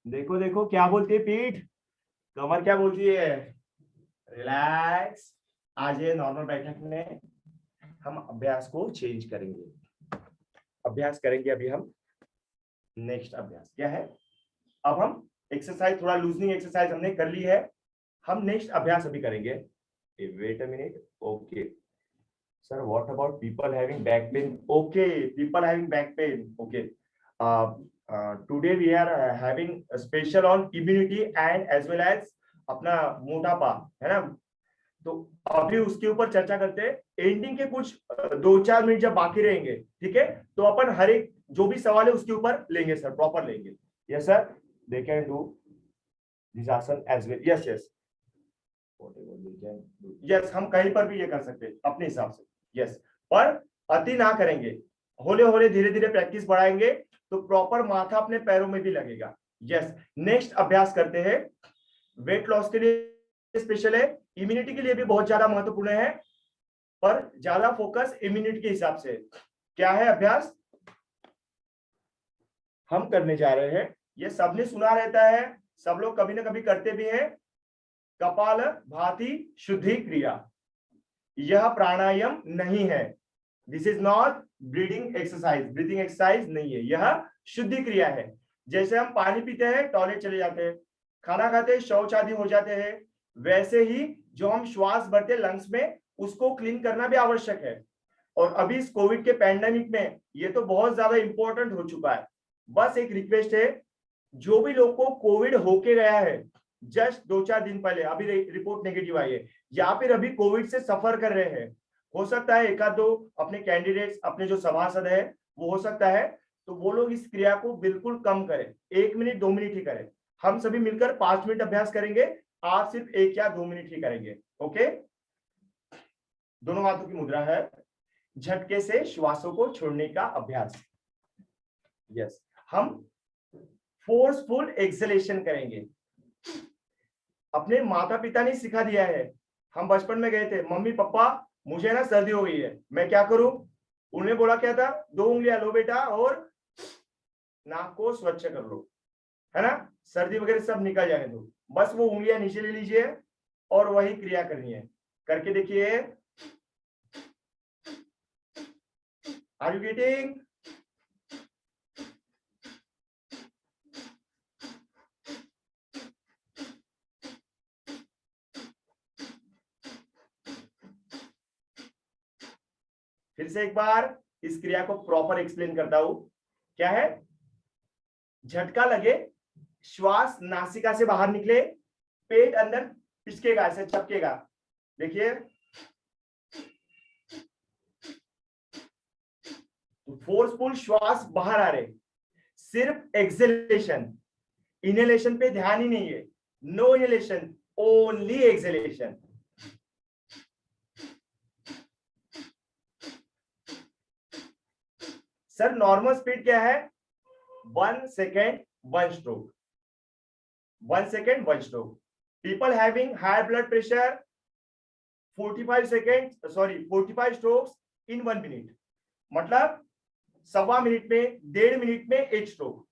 देखो देखो क्या बोलती है पीठ, कमर क्या बोलती है? रिलैक्स। आज ये नॉर्मल बैठक में हम अभ्यास को चेंज करेंगे। अभ्यास करेंगे अभी हम। नेक्स्ट अभ्यास क्या है? अब हम एक्सरसाइज, थोड़ा लूजनिंग एक्सरसाइज हमने कर ली है, हम नेक्स्ट अभ्यास अभी करेंगे। Wait a minute. Okay sir, what about people having back pain? Okay, people having back pain. Okay, today we are having special on immunity and as well as अपना मोटापा, है ना। तो अभी उसके ऊपर चर्चा करते हैं। एंडिंग के कुछ 2-4 मिनट जब बाकी रहेंगे, ठीक है, तो अपन हर एक जो भी सवाल है उसके ऊपर लेंगे सर, प्रॉपर लेंगे। Yes sir, they can do this asana as well. Yes yes, yes, हम कहीं पर भी ये कर सकते हैं अपने हिसाब से। यस, पर अति ना करेंगे, होले होले धीरे धीरे प्रैक्टिस बढ़ाएंगे तो प्रॉपर माथा अपने पैरों में भी लगेगा। यस, नेक्स्ट अभ्यास करते हैं। वेट लॉस के लिए स्पेशल है, इम्यूनिटी के लिए भी बहुत ज्यादा महत्वपूर्ण है, पर ज्यादा फोकस इम्यूनिटी के हिसाब से। क्या है अभ्यास हम करने जा रहे हैं? ये सबने सुना रहता है, सब लोग कभी ना कभी करते भी हैं। कपालभाति शुद्धि क्रिया, यह प्राणायाम नहीं है। This is not breathing exercise नहीं है, यह शुद्धि क्रिया है। जैसे हम पानी पीते हैं, टॉयलेट चले जाते हैं, खाना खाते हैं, शौच आदि हो जाते हैं, वैसे ही जो हम श्वास भरते लंग्स में, उसको क्लीन करना भी आवश्यक है। और अभी इस कोविड के पैंडेमिक में ये तो बहुत ज्यादा इंपॉर्टेंट हो चुका है। बस एक रिक्वेस्ट है, जो भी लोग को कोविड होके गया है जस्ट 2-4 दिन पहले, अभी रिपोर्ट नेगेटिव आई है, या फिर अभी कोविड से सफर कर रहे हैं, हो सकता है एक आध दो अपने कैंडिडेट्स, अपने जो सभासद है वो हो सकता है, तो वो लोग इस क्रिया को बिल्कुल कम करें, 1 मिनट 2 मिनट ही करें। हम सभी मिलकर 5 मिनट अभ्यास करेंगे, आप सिर्फ 1 या 2 मिनट ही करेंगे। ओके, दोनों हाथों की मुद्रा है, झटके से श्वासों को छोड़ने का अभ्यास। यस, हम फोर्सफुल एक्सलेशन करेंगे। अपने माता पिता ने सिखा दिया है, हम बचपन में गए थे, मम्मी पापा मुझे ना सर्दी हो गई है, मैं क्या करूं? उन्होंने बोला क्या था, 2 उंगलियां लो बेटा और नाक को स्वच्छ कर लो, है ना, सर्दी वगैरह सब निकल जाने दो। बस वो उंगलियां नीचे ले लीजिए और वही क्रिया करनी है, करके देखिए। Are you getting? फिर से एक बार इस क्रिया को प्रॉपर एक्सप्लेन करता हूं। क्या है? झटका लगे, श्वास नासिका से बाहर निकले, पेट अंदर पिचकेगा, ऐसे चपकेगा। देखिए, फोर्सफुल श्वास बाहर आ रहे, सिर्फ एक्सहेलेशन, इनहेलेशन पे ध्यान ही नहीं है। No inhalation, only exhalation. Sir normal speed क्या है? 1 second 1 stroke, 1 second 1 stroke. People having high blood pressure 45 strokes in 1 minute, मतलब 1.25 मिनट में, 1.5 मिनट में 1 स्ट्रोक,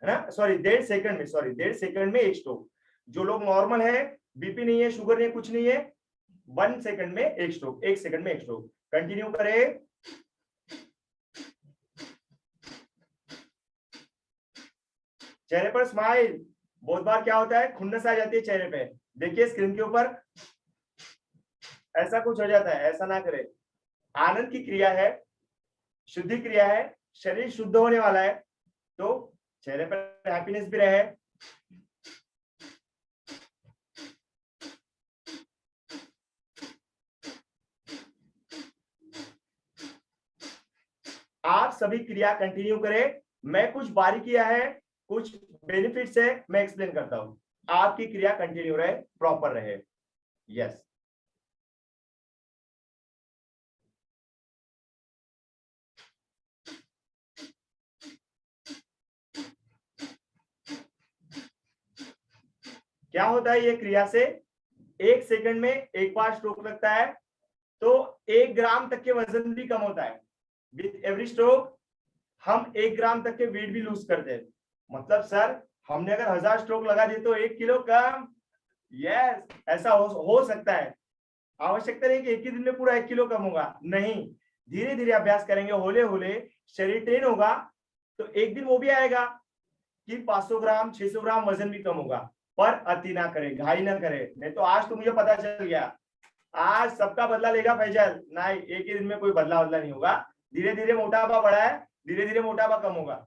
है ना, 1.5 सेकंड में, 1.5 सेकंड में 1 स्ट्रोक। जो लोग नॉर्मल है, बीपी नहीं है, शुगर नहीं है, कुछ नहीं है, 1 सेकंड में 1 स्ट्रोक, 1 सेकंड में 1 स्ट्रोक। कंटिन्यू करें। चेहरे पर स्माइल। बहुत बार क्या होता है, खुन्नस आ जाती है चेहरे पे, देखिए स्क्रीन के ऊपर ऐसा कुछ हो जाता है, ऐसा ना करें। आनंद की क्रिया है, शुद्धि क्रिया है, शरीर शुद्ध होने वाला है, तो चेहरे पर हैप्पीनेस भी रहे। आप सभी क्रिया कंटिन्यू करें। मैं कुछ बारीकियां है, कुछ बेनिफिट्स है, मैं एक्सप्लेन करता हूं। आपकी क्रिया कंटिन्यू रहे, प्रॉपर रहे। यस, क्या होता है ये क्रिया से? 1 सेकंड में एक बार स्ट्रोक लगता है, तो 1 ग्राम तक के वजन भी कम होता है। विथ एवरी स्ट्रोक हम 1 ग्राम तक के वेट भी लूज करते हैं। मतलब सर हमने अगर 1000 स्ट्रोक लगा दिए तो 1 किलो कम। यस, ऐसा हो सकता है। आवश्यकता नहीं कि एक ही दिन में पूरा 1 किलो कम होगा, नहीं, धीरे धीरे अभ्यास करेंगे, होले होले शरीर ट्रेन होगा, तो एक दिन वो भी आएगा कि 500 ग्राम 600 ग्राम वजन भी कम होगा। पर अति ना करें, घाई ना करें, नहीं तो आज तो मुझे पता चल गया, आज सबका बदला लेगा फैजल। नहीं, एक ही दिन में कोई बदला नहीं होगा, धीरे धीरे मोटापा बढ़ा है, धीरे धीरे मोटापा कम होगा।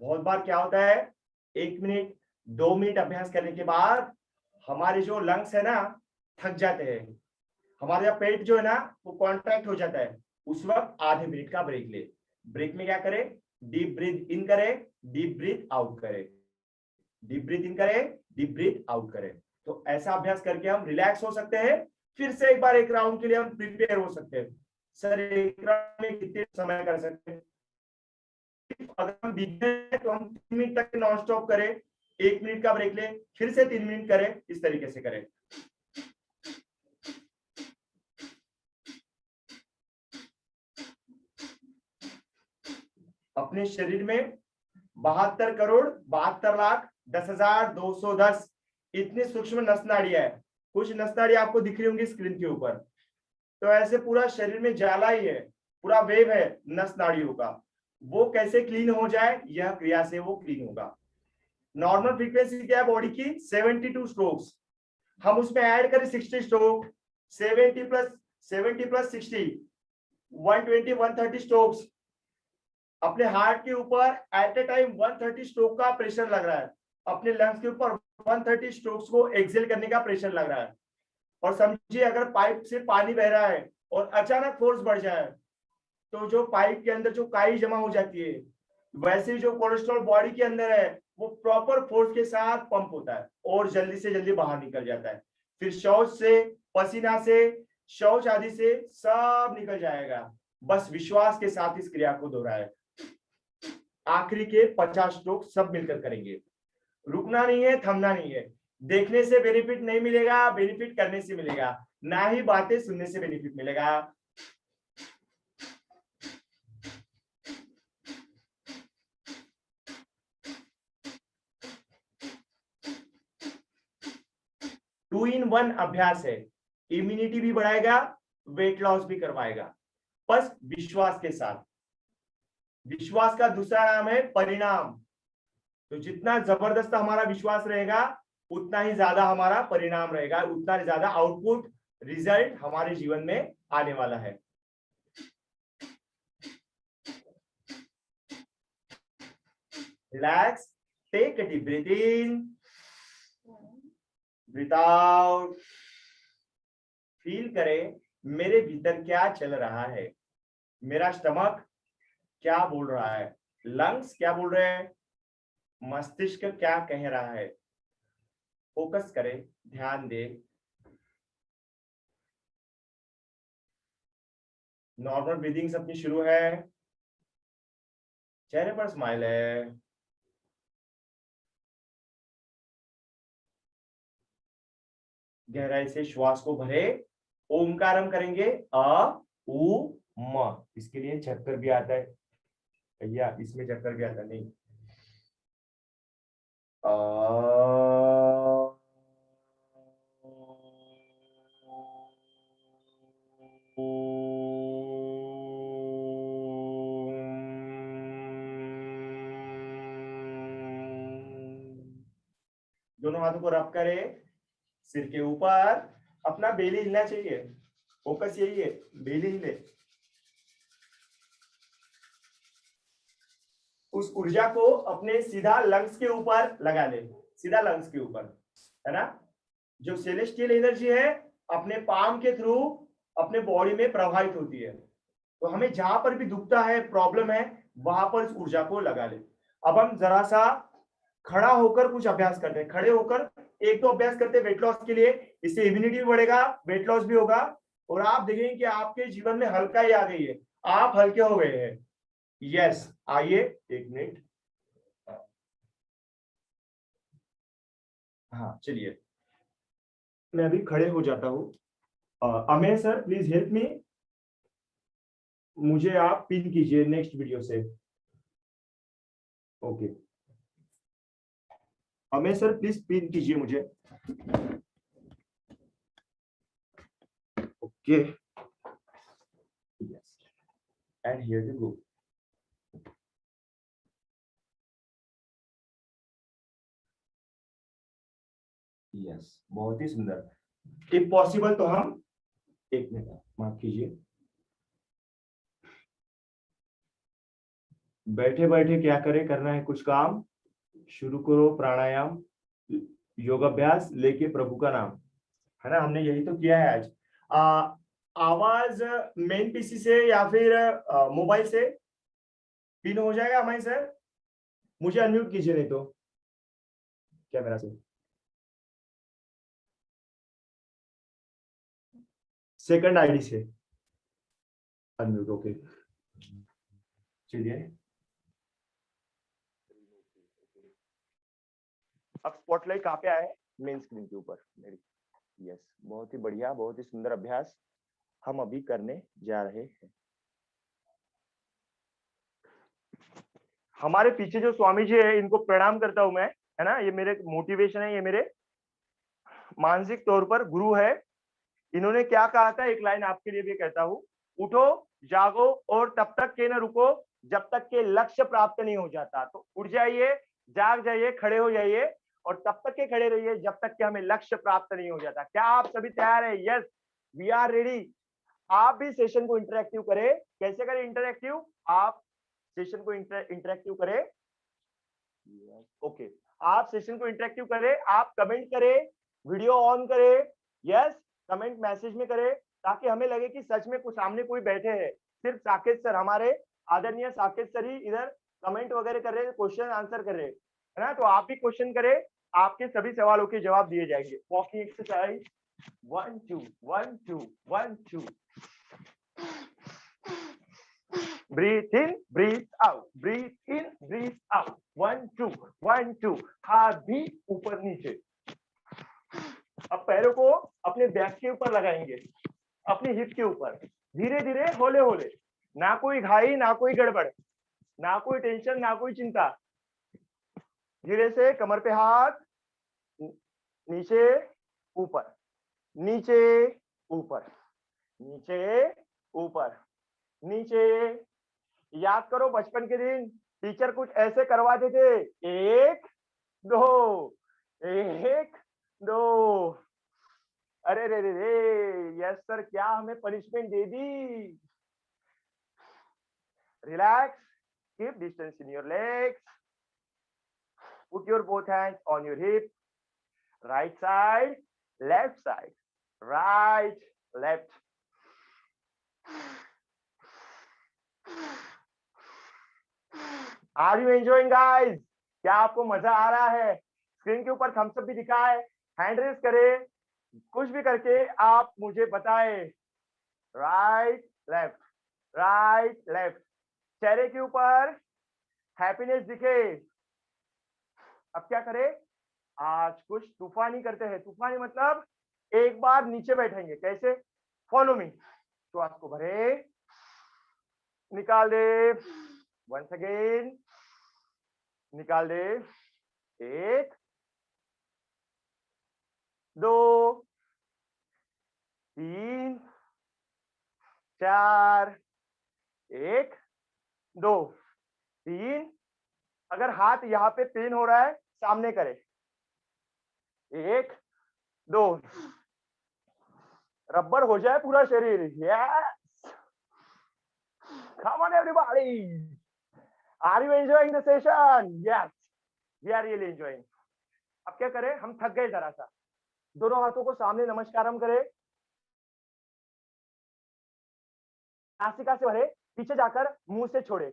बहुत बार क्या होता है, 1 मिनट 2 मिनट अभ्यास करने के बाद हमारे जो लंग्स है ना थक जाते हैं, हमारा पेट जो है ना वो कॉन्ट्रैक्ट हो जाता है, उस वक्त आधे मिनट का ब्रेक ले। ब्रेक में क्या करे, डीप ब्रीथ इन करे, डीप ब्रीथ आउट करे, डीप ब्रीथ इन करे, डीप ब्रीथ आउट करे। तो ऐसा अभ्यास करके हम रिलैक्स हो सकते हैं। फिर से एक बार एक राउंड के लिए हम प्रिपेयर हो सकते हैं। सर एक राउंड में कितने समय कर सकते हैं? अगर हम बिगिनर हैं तो हम 3 मिनट तक नॉन स्टॉप करें, 1 मिनट का ब्रेक लें, फिर से 3 मिनट करें, इस तरीके से करें। अपने शरीर में 72 करोड़ 72 लाख 10,210 इतनी सूक्ष्म नस नाड़ियां है। कुछ नस नाड़ियां आपको दिख रही होंगी स्क्रीन के ऊपर। तो ऐसे पूरा शरीर में जाला ही है, पूरा वेव है नस नाड़ियों का। वो कैसे क्लीन हो जाए, यह क्रिया से वो क्लीन होगा। नॉर्मल फ्रीक्वेंसी क्या है बॉडी की? 72 स्ट्रोक्स। हम उसमें ऐड करें 60 स्ट्रोक, 70 प्लस 60 120 130 स्ट्रोक्स। अपने हार्ट के ऊपर एट ए टाइम 130 स्ट्रोक का प्रेशर लग रहा है, अपने लंग्स के ऊपर 130 स्ट्रोक्स को एक्सेल करने का प्रेशर लग रहा है। और समझिए अगर पाइप से पानी बह रहा है और अचानक फोर्स बढ़ जाए तो जो पाइप के अंदर जो काई जमा हो जाती है, वैसे ही जो कोलेस्ट्रॉल बॉडी के अंदर है वो प्रॉपर फोर्स के साथ पंप होता है और जल्दी से जल्दी बाहर निकल जाता है। फिर शौच से, पसीना से, शौच आदि से सब निकल जाएगा। बस विश्वास के साथ इस क्रिया को दोहराए। आखिरी के 50 स्ट्रोक सब मिलकर करेंगे। रुकना नहीं है, थमना नहीं है। देखने से बेनिफिट नहीं मिलेगा, बेनिफिट करने से मिलेगा, ना ही बातें सुनने से बेनिफिट मिलेगा। टू इन वन अभ्यास है, इम्यूनिटी भी बढ़ाएगा, वेट लॉस भी करवाएगा, बस विश्वास के साथ। विश्वास का दूसरा नाम है परिणाम। तो जितना जबरदस्त हमारा विश्वास रहेगा उतना ही ज्यादा हमारा परिणाम रहेगा, उतना ज्यादा आउटपुट रिजल्ट हमारे जीवन में आने वाला है। Relax, take a deep breath in, breath out. Feel करें मेरे भीतर क्या चल रहा है, मेरा स्टमक क्या बोल रहा है, लंग्स क्या बोल रहे हैं, मस्तिष्क क्या कह रहा है। फोकस करें, ध्यान दें। नॉर्मल ब्रीदिंग अपनी शुरू है, चेहरे पर स्माइल है। गहराई से श्वास को भरे, ओमकारम करेंगे, अ उ म। इसके लिए चक्कर भी आता है भैया, इसमें चक्कर भी आता नहीं। दोनों हाथों को रब करें सिर के ऊपर, अपना बेली हिलना चाहिए। फोकस यही है, बेली हिले। उस ऊर्जा को अपने सीधा लंग्स के ऊपर लगा ले, सीधा लंग्स के ऊपर, है ना। जो सेलेस्टियल एनर्जी है अपने पाम के थ्रू अपने बॉडी में प्रवाहित होती है। तो हमें जहां पर भी दुखता है, प्रॉब्लम है, वहां पर इस ऊर्जा को लगा ले। अब हम जरा सा खड़ा होकर कुछ अभ्यास करते हैं। खड़े होकर एक तो अभ्यास करते हैं वेट लॉस के लिए, इससे इम्यूनिटी भी बढ़ेगा, वेट लॉस भी होगा और आप देखेंगे कि आपके जीवन में हल्काई आ गई है, आप हल्के हो गए हैं। यस, आइए 1 मिनट। हाँ चलिए, मैं अभी खड़े हो जाता हूँ। Amey sir please help me, मुझे आप पिन कीजिए नेक्स्ट वीडियो से। Okay Amey sir please pin कीजिए मुझे। Okay yes, and here you go. Yes, बहुत ही सुंदर। इफ पॉसिबल तो हम 1 मिनट माफ कीजिए। बैठे बैठे क्या करें, करना है कुछ काम, शुरू करो प्राणायाम, योगाभ्यास लेके प्रभु का नाम, है ना। हमने यही तो किया है आज। आवाज मेन पीसी से या फिर मोबाइल से पिन हो जाएगा हमारे सर? मुझे अनम्यूट कीजिए नहीं तो कैमरा से। सेकंड आईडी से अनम्यूट। ओके चलिए अब स्पॉटलाइट कहाँ पे आया है? मेन स्क्रीन के ऊपर मेरी। यस, बहुत ही बढ़िया, बहुत ही सुंदर अभ्यास हम अभी करने जा रहे हैं। हमारे पीछे जो स्वामी जी है इनको प्रणाम करता हूं मैं, है ना। ये मेरे मोटिवेशन है, ये मेरे मानसिक तौर पर गुरु है। इन्होंने क्या कहा था, एक लाइन आपके लिए भी कहता हूं, उठो जागो और तब तक के न रुको जब तक के लक्ष्य प्राप्त नहीं हो जाता। तो उठ जाइए, जाग जाइए, खड़े हो जाइए और तब तक के खड़े रहिए जब तक कि हमें लक्ष्य प्राप्त नहीं हो जाता। क्या आप सभी तैयार है? Yes, we are ready. आप भी सेशन को इंटरेक्टिव करें। कैसे करें इंटरेक्टिव? आप सेशन को इंटरेक्टिव करें। ओके, आप सेशन को इंटरेक्टिव करें, आप कमेंट करें, वीडियो ऑन करें। यस, कमेंट मैसेज में करें ताकि हमें लगे कि सच में कुछ सामने कोई बैठे हैं। सिर्फ साकेत सर, हमारे आदरणीय साकेत सर ही इधर कमेंट वगैरह कर रहे हैं, क्वेश्चन आंसर कर रहे हैं, है ना। तो आप भी क्वेश्चन करें, आपके सभी सवालों के जवाब दिए जाएंगे। Walking exercise 1 2 1 2 1 2। Breathe in, breathe out, breathe in, breathe out. 1 2 1 2। हाथ भी ऊपर नीचे। अब पैरों को अपने बैक के ऊपर लगाएंगे, अपनी हिप के ऊपर, धीरे धीरे, होले होले, ना कोई घाई ना कोई गड़बड़, ना कोई टेंशन ना कोई चिंता। धीरे से कमर पे हाथ, नीचे ऊपर, नीचे ऊपर, नीचे ऊपर, नीचे। याद करो बचपन के दिन टीचर कुछ ऐसे करवाते थे, 1 2 1 2। अरे रे रे रे, यस सर, क्या हमें पनिशमेंट दे दी। Relax, keep distance in your legs, put your both hands on your hip, right side left side, right left. Are you enjoying guys? क्या आपको मजा आ रहा है? स्क्रीन के ऊपर थम्स अप भी दिखा है, हैंड रेज करे, कुछ भी करके आप मुझे बताएं। Right left, right left. चेहरे के ऊपर हैप्पीनेस दिखे। अब क्या करें? आज कुछ तूफानी करते हैं। तूफानी मतलब एक बार नीचे बैठेंगे। कैसे? Follow me. श्वास को भरे, निकाल दे, वंस अगेन, निकाल दे, 1 2 3 4, 1 2 3। अगर हाथ यहाँ पे पेन हो रहा है, सामने करें, 1 2। रबर हो जाए पूरा शरीर। Yes, come on everybody, are you enjoying the session? Yes, we are really enjoying. अब क्या करें? हम थक गए जरा सा, दोनों हाथों को सामने नमस्कारम करें, नासिका से भरे, पीछे जाकर मुंह से छोड़े।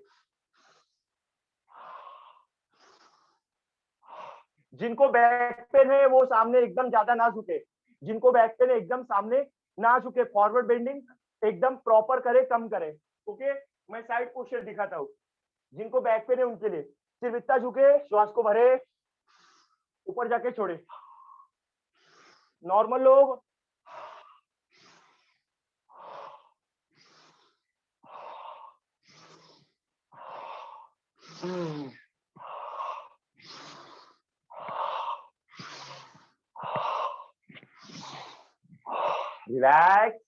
जिनको बैक पेन है वो सामने एकदम ज्यादा ना झुके, जिनको बैक पेन है एकदम सामने ना झुके, फॉरवर्ड बेंडिंग एकदम प्रॉपर करे, कम करे। ओके, मैं साइड पोस्चर दिखाता हूँ। जिनको बैक पेन है उनके लिए सिर्फ इतना झुके, श्वास को भरे, ऊपर जाके छोड़े। नॉर्मल लोग रिलैक्स।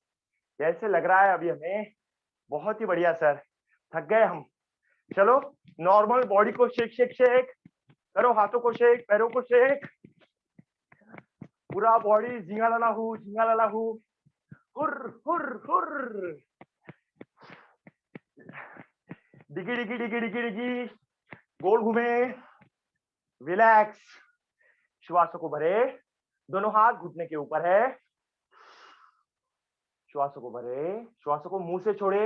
कैसे लग रहा है अभी हमें? बहुत ही बढ़िया सर, थक गए हम। चलो नॉर्मल बॉडी को शेक शेक शेक करो, हाथों को शेक, पैरों को शेक, पूरा बॉडी झिंगा लाला हूँ, हुर हुर हुर, डिगी डिगी डिगी डिगी डिगी, गोल घूमे, रिलैक्स। श्वासों को भरे, दोनों हाथ घुटने के ऊपर है, श्वासों को भरे, श्वासों को मुंह से छोड़े।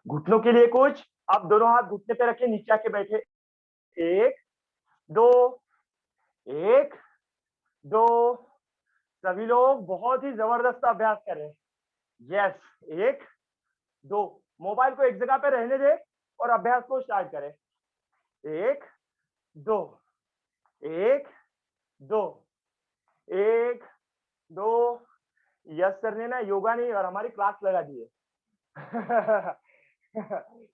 घुटनों के लिए कुछ, आप दोनों हाथ घुटने पे रखे, नीचे आके बैठे। 1 2 1 2। सभी लोग बहुत ही जबरदस्त अभ्यास कर रहे हैं। यस, 1 2। मोबाइल को एक जगह पे रहने दे और अभ्यास को स्टार्ट करें। 1 2 1 2 1 2। यस सर ने ना योगा नहीं और हमारी क्लास लगा दी है।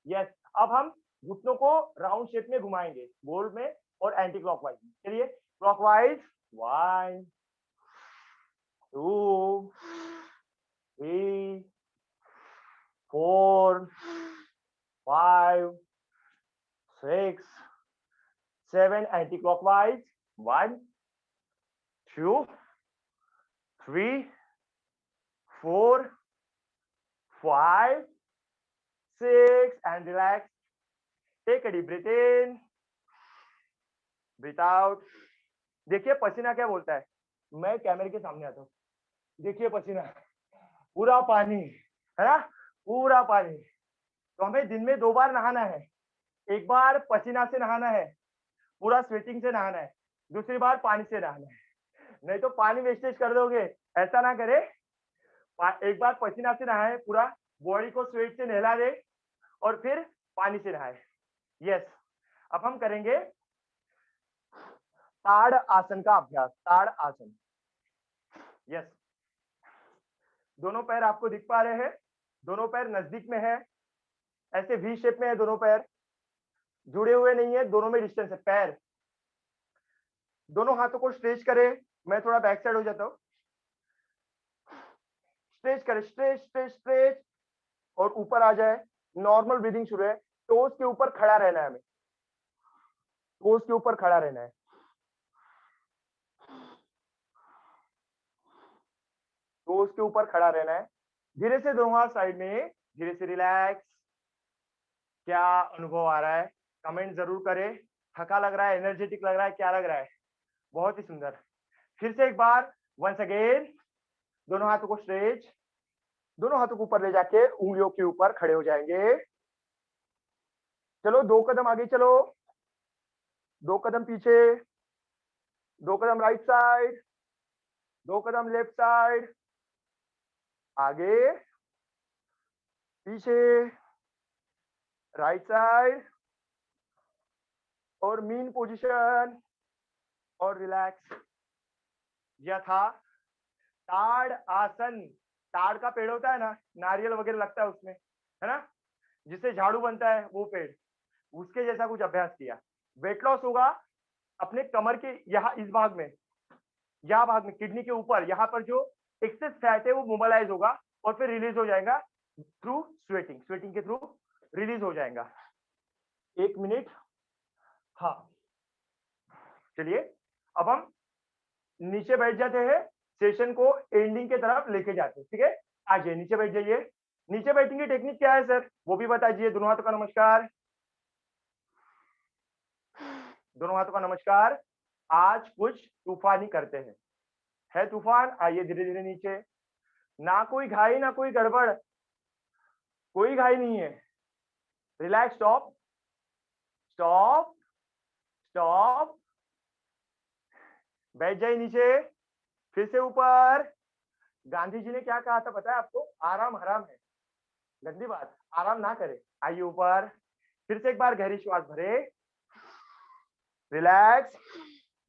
यस, अब हम घुटनों को राउंड शेप में घुमाएंगे, गोल में और एंटी क्लॉकवाइज में। चलिए clockwise. 1 2 3 4 5 6 7। Anti clockwise. 1 2 3 4 5 6 and relax. Take a deep breath in, breathe out. देखिए पसीना क्या बोलता है। मैं कैमरे के सामने आता हूँ, देखिए पसीना, पूरा पानी है ना, पूरा पानी। तो हमें दिन में 2 बार नहाना है। एक बार पसीना से नहाना है, पूरा स्वेटिंग से नहाना है, दूसरी बार पानी से नहाना है। नहीं तो पानी वेस्टेज कर दोगे, ऐसा ना करे। एक बार पसीना से नहाए, पूरा बॉडी को स्वेट से नहला दे और फिर पानी से नहाए। यस, अब हम करेंगे ताड़ आसन का अभ्यास। ताड़ आसन। यस, दोनों पैर आपको दिख पा रहे हैं, दोनों पैर नजदीक में है, ऐसे वी शेप में है, दोनों पैर जुड़े हुए नहीं है, दोनों में डिस्टेंस है। पैर दोनों हाथों को स्ट्रेच करें। मैं थोड़ा बैक साइड हो जाता हूँ। स्ट्रेच करें, स्ट्रेच स्ट्रेच स्ट्रेच, और ऊपर आ जाए। नॉर्मल ब्रीदिंग शुरू है। टोस के ऊपर खड़ा रहना है हमें, टोस के ऊपर खड़ा रहना है। टोस के ऊपर खड़ा रहना है। धीरे से दोनों हाथ साइड में, धीरे से रिलैक्स। क्या अनुभव आ रहा है कमेंट जरूर करें। थका लग रहा है, एनर्जेटिक लग रहा है, क्या लग रहा है? बहुत ही सुंदर। फिर से एक बार, वंस अगेन, दोनों हाथों को स्ट्रेच, दोनों हाथों को ऊपर ले जाके उंगलियों के ऊपर खड़े हो जाएंगे। चलो 2 कदम आगे चलो, 2 कदम पीछे, 2 कदम राइट साइड, 2 कदम लेफ्ट साइड, आगे पीछे, राइट साइड, और मीन पोजीशन, और रिलैक्स। यह था ताड़ आसन। ताड़ का पेड़ होता है ना, नारियल वगैरह लगता है उसमें, है ना, जिससे झाड़ू बनता है, वो पेड़, उसके जैसा कुछ अभ्यास किया। वेट लॉस होगा अपने कमर के यहाँ, इस भाग में, यहाँ भाग में, किडनी के ऊपर, यहाँ पर जो एक्सेस फैट है वो मोबिलाइज होगा और फिर रिलीज हो जाएगा थ्रू स्वेटिंग। स्वेटिंग के थ्रू रिलीज हो जाएगा। 1 मिनट। हाँ, चलिए अब हम नीचे बैठ जाते हैं, सेशन को एंडिंग के तरफ लेके जाते हैं। ठीक है, आ जाइए, नीचे बैठ जाइए। नीचे बैठने की टेक्निक क्या है सर, वो भी बताइए। दोनों हाथों का नमस्कार, दोनों हाथों का नमस्कार। आज कुछ तूफानी करते हैं। है तूफान, आइए धीरे धीरे नीचे। ना कोई घाई ना कोई गड़बड़, कोई घाई नहीं है। Relax, stop stop stop. बैठ जाइए नीचे, फिर से ऊपर। गांधी जी ने क्या कहा था पता है आपको? आराम हराम है। गंदी बात, आराम ना करे। आइए ऊपर, फिर से एक बार गहरी श्वास भरे, relax,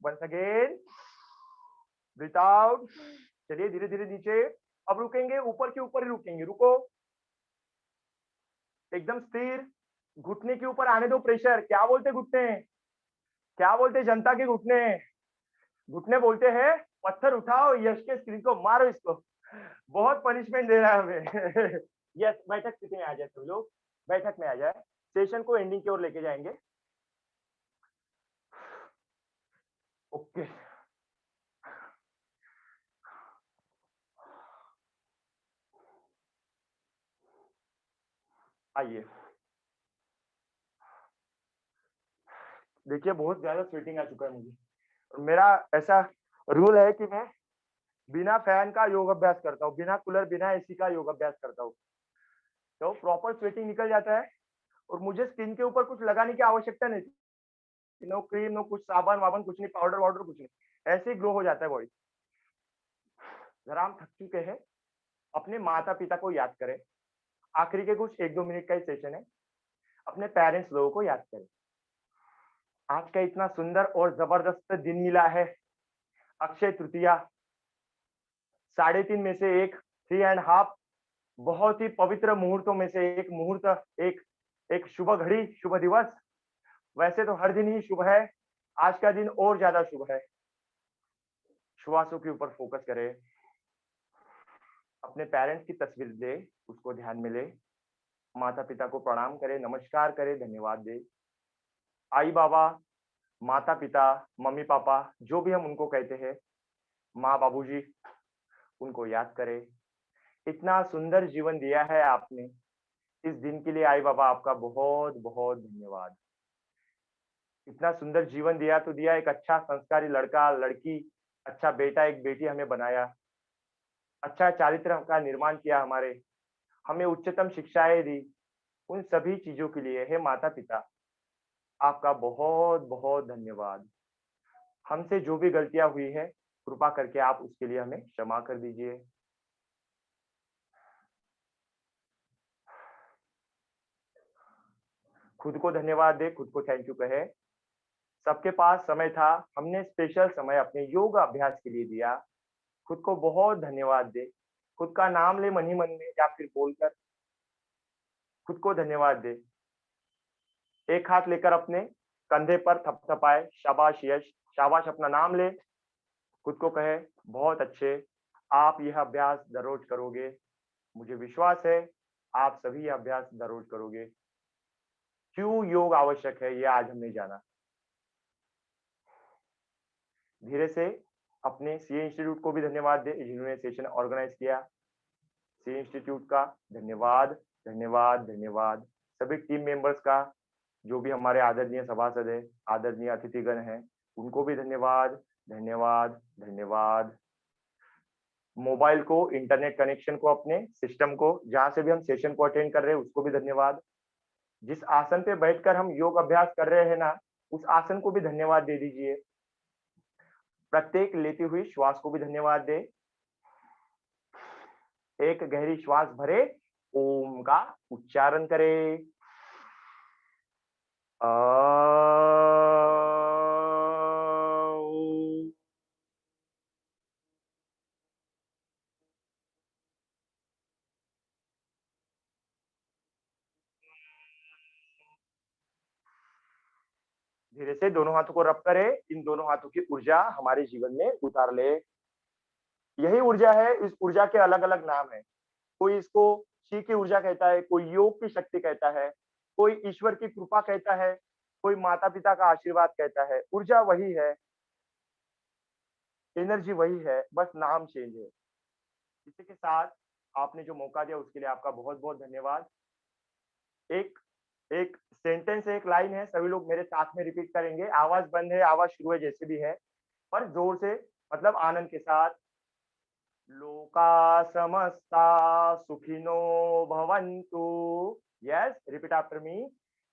once again, breath out. चलिए धीरे धीरे नीचे। अब रुकेंगे, ऊपर के ऊपर ही रुकेंगे। रुको, एकदम स्थिर। घुटने के ऊपर आने दो प्रेशर। क्या बोलते घुटने? क्या बोलते जनता के घुटने? घुटने बोलते हैं पत्थर उठाओ, यश के स्क्रीन को मारो, इसको बहुत पनिशमेंट दे रहा है हमें। यस, बैठक स्थिति में आ जाए सब लोग, बैठक में आ जाए। सेशन को एंडिंग की ओर लेके जाएंगे। ओके, आइए, देखिए बहुत ज्यादा स्वेटिंग आ चुका है मुझे, और मेरा ऐसा रूल है कि मैं बिना फैन का योग अभ्यास करता हूँ, बिना कूलर बिना एसी का योग अभ्यास करता हूँ, तो प्रॉपर स्वेटिंग निकल जाता है और मुझे स्किन के ऊपर कुछ लगाने की आवश्यकता नहीं थी, नो क्रीम, नो कुछ साबन वाबन कुछ नहीं, पाउडर वाउडर कुछ नहीं, ऐसे ही ग्लो हो जाता है बॉडी। जरा हम थक चुके हैं, अपने माता पिता को याद करें, आखिरी के कुछ 1-2 मिनट का ही सेशन है, अपने पेरेंट्स लोगों को याद करें। आज का इतना सुंदर और जबरदस्त दिन मिला है, अक्षय तृतीया, 3.5 में से एक, 3.5 बहुत ही पवित्र मुहूर्तों में से एक मुहूर्त, एक शुभ घड़ी, शुभ दिवस। वैसे तो हर दिन ही शुभ है, आज का दिन और ज्यादा शुभ है। श्वासों के ऊपर फोकस करें, अपने पेरेंट्स की तस्वीर दे, उसको ध्यान में ले, माता पिता को प्रणाम करें, नमस्कार करें, धन्यवाद दे। आई बाबा, माता पिता, मम्मी पापा, जो भी हम उनको कहते हैं, माँ बाबूजी, उनको याद करें। इतना सुंदर जीवन दिया है आपने, इस दिन के लिए आई बाबा आपका बहुत बहुत धन्यवाद। इतना सुंदर जीवन दिया तो दिया, एक अच्छा संस्कारी लड़का लड़की, अच्छा बेटा एक बेटी हमें बनाया, अच्छा चारित्र का निर्माण किया, हमें उच्चतम शिक्षाएं दी, उन सभी चीजों के लिए हे माता पिता आपका बहुत बहुत धन्यवाद। हमसे जो भी गलतियां हुई है, कृपा करके आप उसके लिए हमें क्षमा कर दीजिए। खुद को धन्यवाद दे, खुद को थैंक यू कहे। सबके पास समय था, हमने स्पेशल समय अपने योग अभ्यास के लिए दिया, खुद को बहुत धन्यवाद दे। खुद का नाम ले मन ही मन में या फिर बोलकर, खुद को धन्यवाद दे। एक हाथ लेकर अपने कंधे पर थपथपाए, शाबाश यश, शाबाश, अपना नाम ले, खुद को कहे बहुत अच्छे, आप यह अभ्यास दररोज करोगे, मुझे विश्वास है आप सभी यह अभ्यास दररोज करोगे। क्यों योग आवश्यक है, यह आज हमने जाना। धीरे से अपने सीए इंस्टीट्यूट को भी धन्यवाद दे, जिन्होंने सेशन ऑर्गेनाइज किया। सीए इंस्टीट्यूट का धन्यवाद, धन्यवाद, धन्यवाद। सभी टीम मेंबर्स का, जो भी हमारे आदरणीय सभासद है, आदरणीय अतिथिगण हैं, उनको भी धन्यवाद, धन्यवाद, धन्यवाद। मोबाइल को, इंटरनेट कनेक्शन को, अपने सिस्टम को, जहां से भी हम सेशन को अटेंड कर रहे हैं उसको भी धन्यवाद। जिस आसन पे बैठकर हम योग अभ्यास कर रहे हैं ना, उस आसन को भी धन्यवाद दे दीजिए। प्रत्येक लेती हुई श्वास को भी धन्यवाद दे। एक गहरी श्वास भरे, ओम का उच्चारण करें। धीरे से दोनों हाथों को रब करें, इन दोनों हाथों की ऊर्जा हमारे जीवन में उतार ले। यही ऊर्जा है, इस ऊर्जा के अलग अलग नाम है। कोई इसको शी की ऊर्जा कहता है, कोई योग की शक्ति कहता है, कोई ईश्वर की कृपा कहता है, कोई माता पिता का आशीर्वाद कहता है। ऊर्जा वही है, एनर्जी वही है, बस नाम चेंज है। इसी के साथ आपने जो मौका दिया उसके लिए आपका बहुत बहुत धन्यवाद। एक एक सेंटेंस, एक लाइन है, सभी लोग मेरे साथ में रिपीट करेंगे। आवाज बंद है, आवाज शुरू है, जैसे भी है, पर जोर से, मतलब आनंद के साथ। लोका समस्ता सुखिनो भवन्तु। Yes, repeat after me.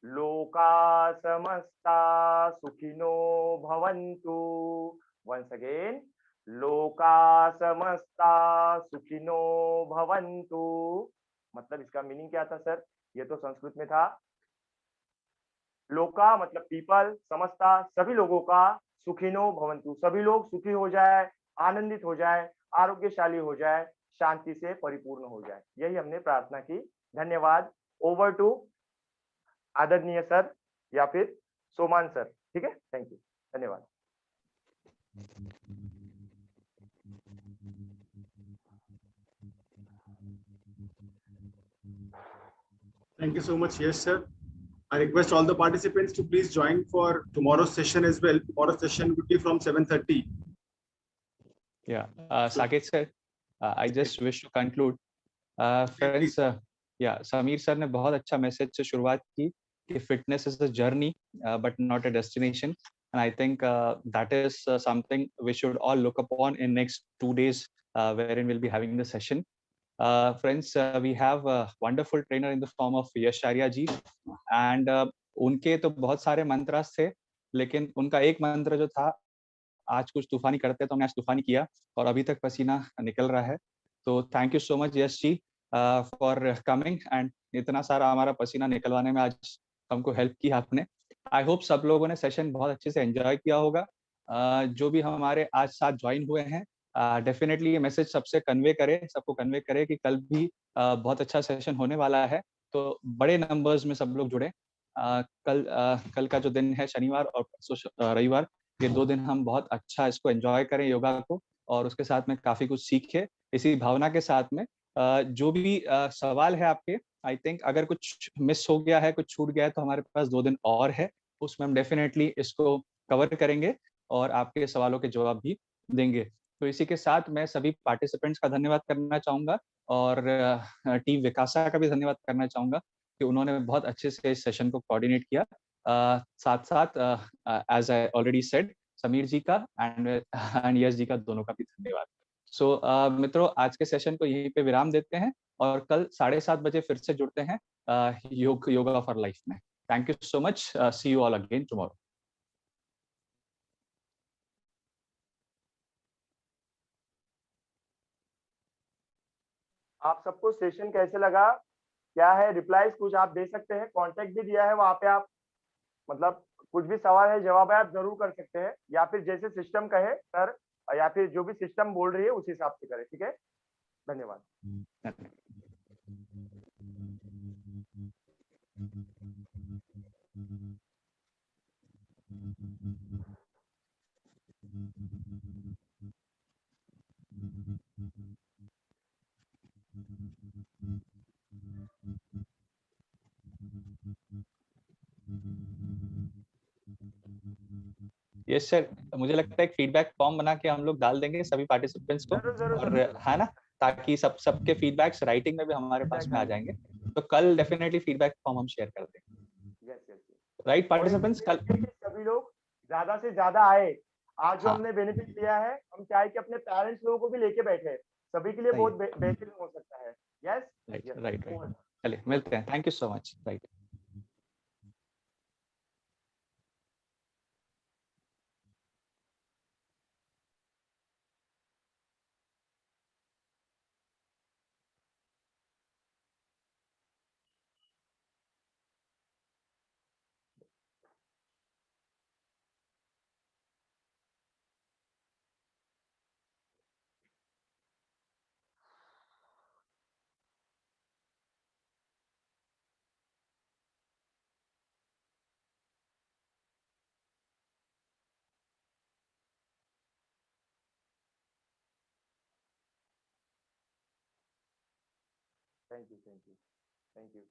लोका समस्ता सुखिनो भवन्तु। वंस अगेन, लोका समस्ता सुखिनो भवन्तु। मतलब इसका मीनिंग क्या था सर? ये तो संस्कृत में था। लोका मतलब पीपल, समस्ता सभी लोगों का, सुखिनो भवन्तु सभी लोग सुखी हो जाए, आनंदित हो जाए, आरोग्यशाली हो जाए, शांति से परिपूर्ण हो जाए, यही हमने प्रार्थना की। धन्यवाद। ओवर टू आदरणीय सर या फिर सोमान सर, ठीक है? थैंक यू, धन्यवाद। Thank you so much. Yes, sir. I request all the participants to please join for tomorrow's session as well. Tomorrow's session would be from 7:30. Yeah, Saket sir, I just wish to conclude. Friends, या समीर सर ने बहुत अच्छा मैसेज से शुरुआत की कि fitness is a journey but not a destination, and I think that is something we should all look upon in next 2 days wherein we'll be having the session. Friends, we have a wonderful trainer in the form of Yash Arya ji, and उनके तो बहुत सारे मंत्रास थे, लेकिन उनका एक मंत्र जो था, आज कुछ तूफानी करते तो हमने आज तूफानी किया और अभी तक पसीना निकल रहा है। तो thank you so much Yash ji for coming, and इतना सारा हमारा पसीना निकलवाने में आज हमको हेल्प की आपने। आई होप सब लोगों ने सेशन बहुत अच्छे से एंजॉय किया होगा। जो भी हमारे आज साथ ज्वाइन हुए हैं, डेफिनेटली ये मैसेज सबसे कन्वे करें, सबको कन्वे करें कि कल भी बहुत अच्छा सेशन होने वाला है, तो बड़े नंबर्स में सब लोग जुड़े। कल का जो दिन है शनिवार और रविवार, ये 2 दिन हम बहुत अच्छा इसको एंजॉय करें योगा को, और उसके साथ में काफ़ी कुछ सीखें। इसी भावना के साथ में जो भी सवाल है आपके, आई थिंक अगर कुछ मिस हो गया है, कुछ छूट गया है, तो हमारे पास 2 दिन और है, उसमें हम डेफिनेटली इसको कवर करेंगे और आपके सवालों के जवाब भी देंगे। तो इसी के साथ मैं सभी पार्टिसिपेंट्स का धन्यवाद करना चाहूँगा और टीम विकासा का भी धन्यवाद करना चाहूँगा कि उन्होंने बहुत अच्छे से इस सेशन को कोऑर्डिनेट किया। साथ-साथ as I already said, Sameer ji का एंड यश जी का, दोनों का भी धन्यवाद। सो मित्रों, आज के सेशन को यहीं पे विराम देते हैं और कल 7:30 बजे फिर से जुड़ते हैं योगा फॉर लाइफ में। Thank you so much, see you all again tomorrow. आप सबको सेशन कैसे लगा, क्या है रिप्लाईज कुछ आप दे सकते हैं, कॉन्टेक्ट भी दिया है वहाँ पे, आप मतलब कुछ भी सवाल है जवाब है आप जरूर कर सकते हैं, या फिर जैसे सिस्टम कहे सर, या फिर जो भी सिस्टम बोल रही है उस हिसाब से करें, ठीक है। धन्यवाद। यस सर, मुझे लगता है एक फीडबैक फॉर्म बना के हम लोग डाल देंगे सभी पार्टिसिपेंट्स को, और है ना, ताकि सबके फीडबैक्स राइटिंग में भी हमारे पास में आ जाएंगे। तो कल डेफिनेटली फीडबैक फॉर्म हम शेयर कर देंगे। यस यस राइट पार्टिसिपेंट्स, कल सभी लोग ज्यादा से ज्यादा आए। आज जो हाँ, हमने बेनिफिट लिया है, हम चाहे कि अपने पेरेंट्स लोगों को भी लेके बैठे, सभी के लिए सही बहुत है। बेहतरीन हो सकता है। यस राइट राइट राइट, चलिए मिलते हैं। Thank you so much. Right. Thank you thank you thank you.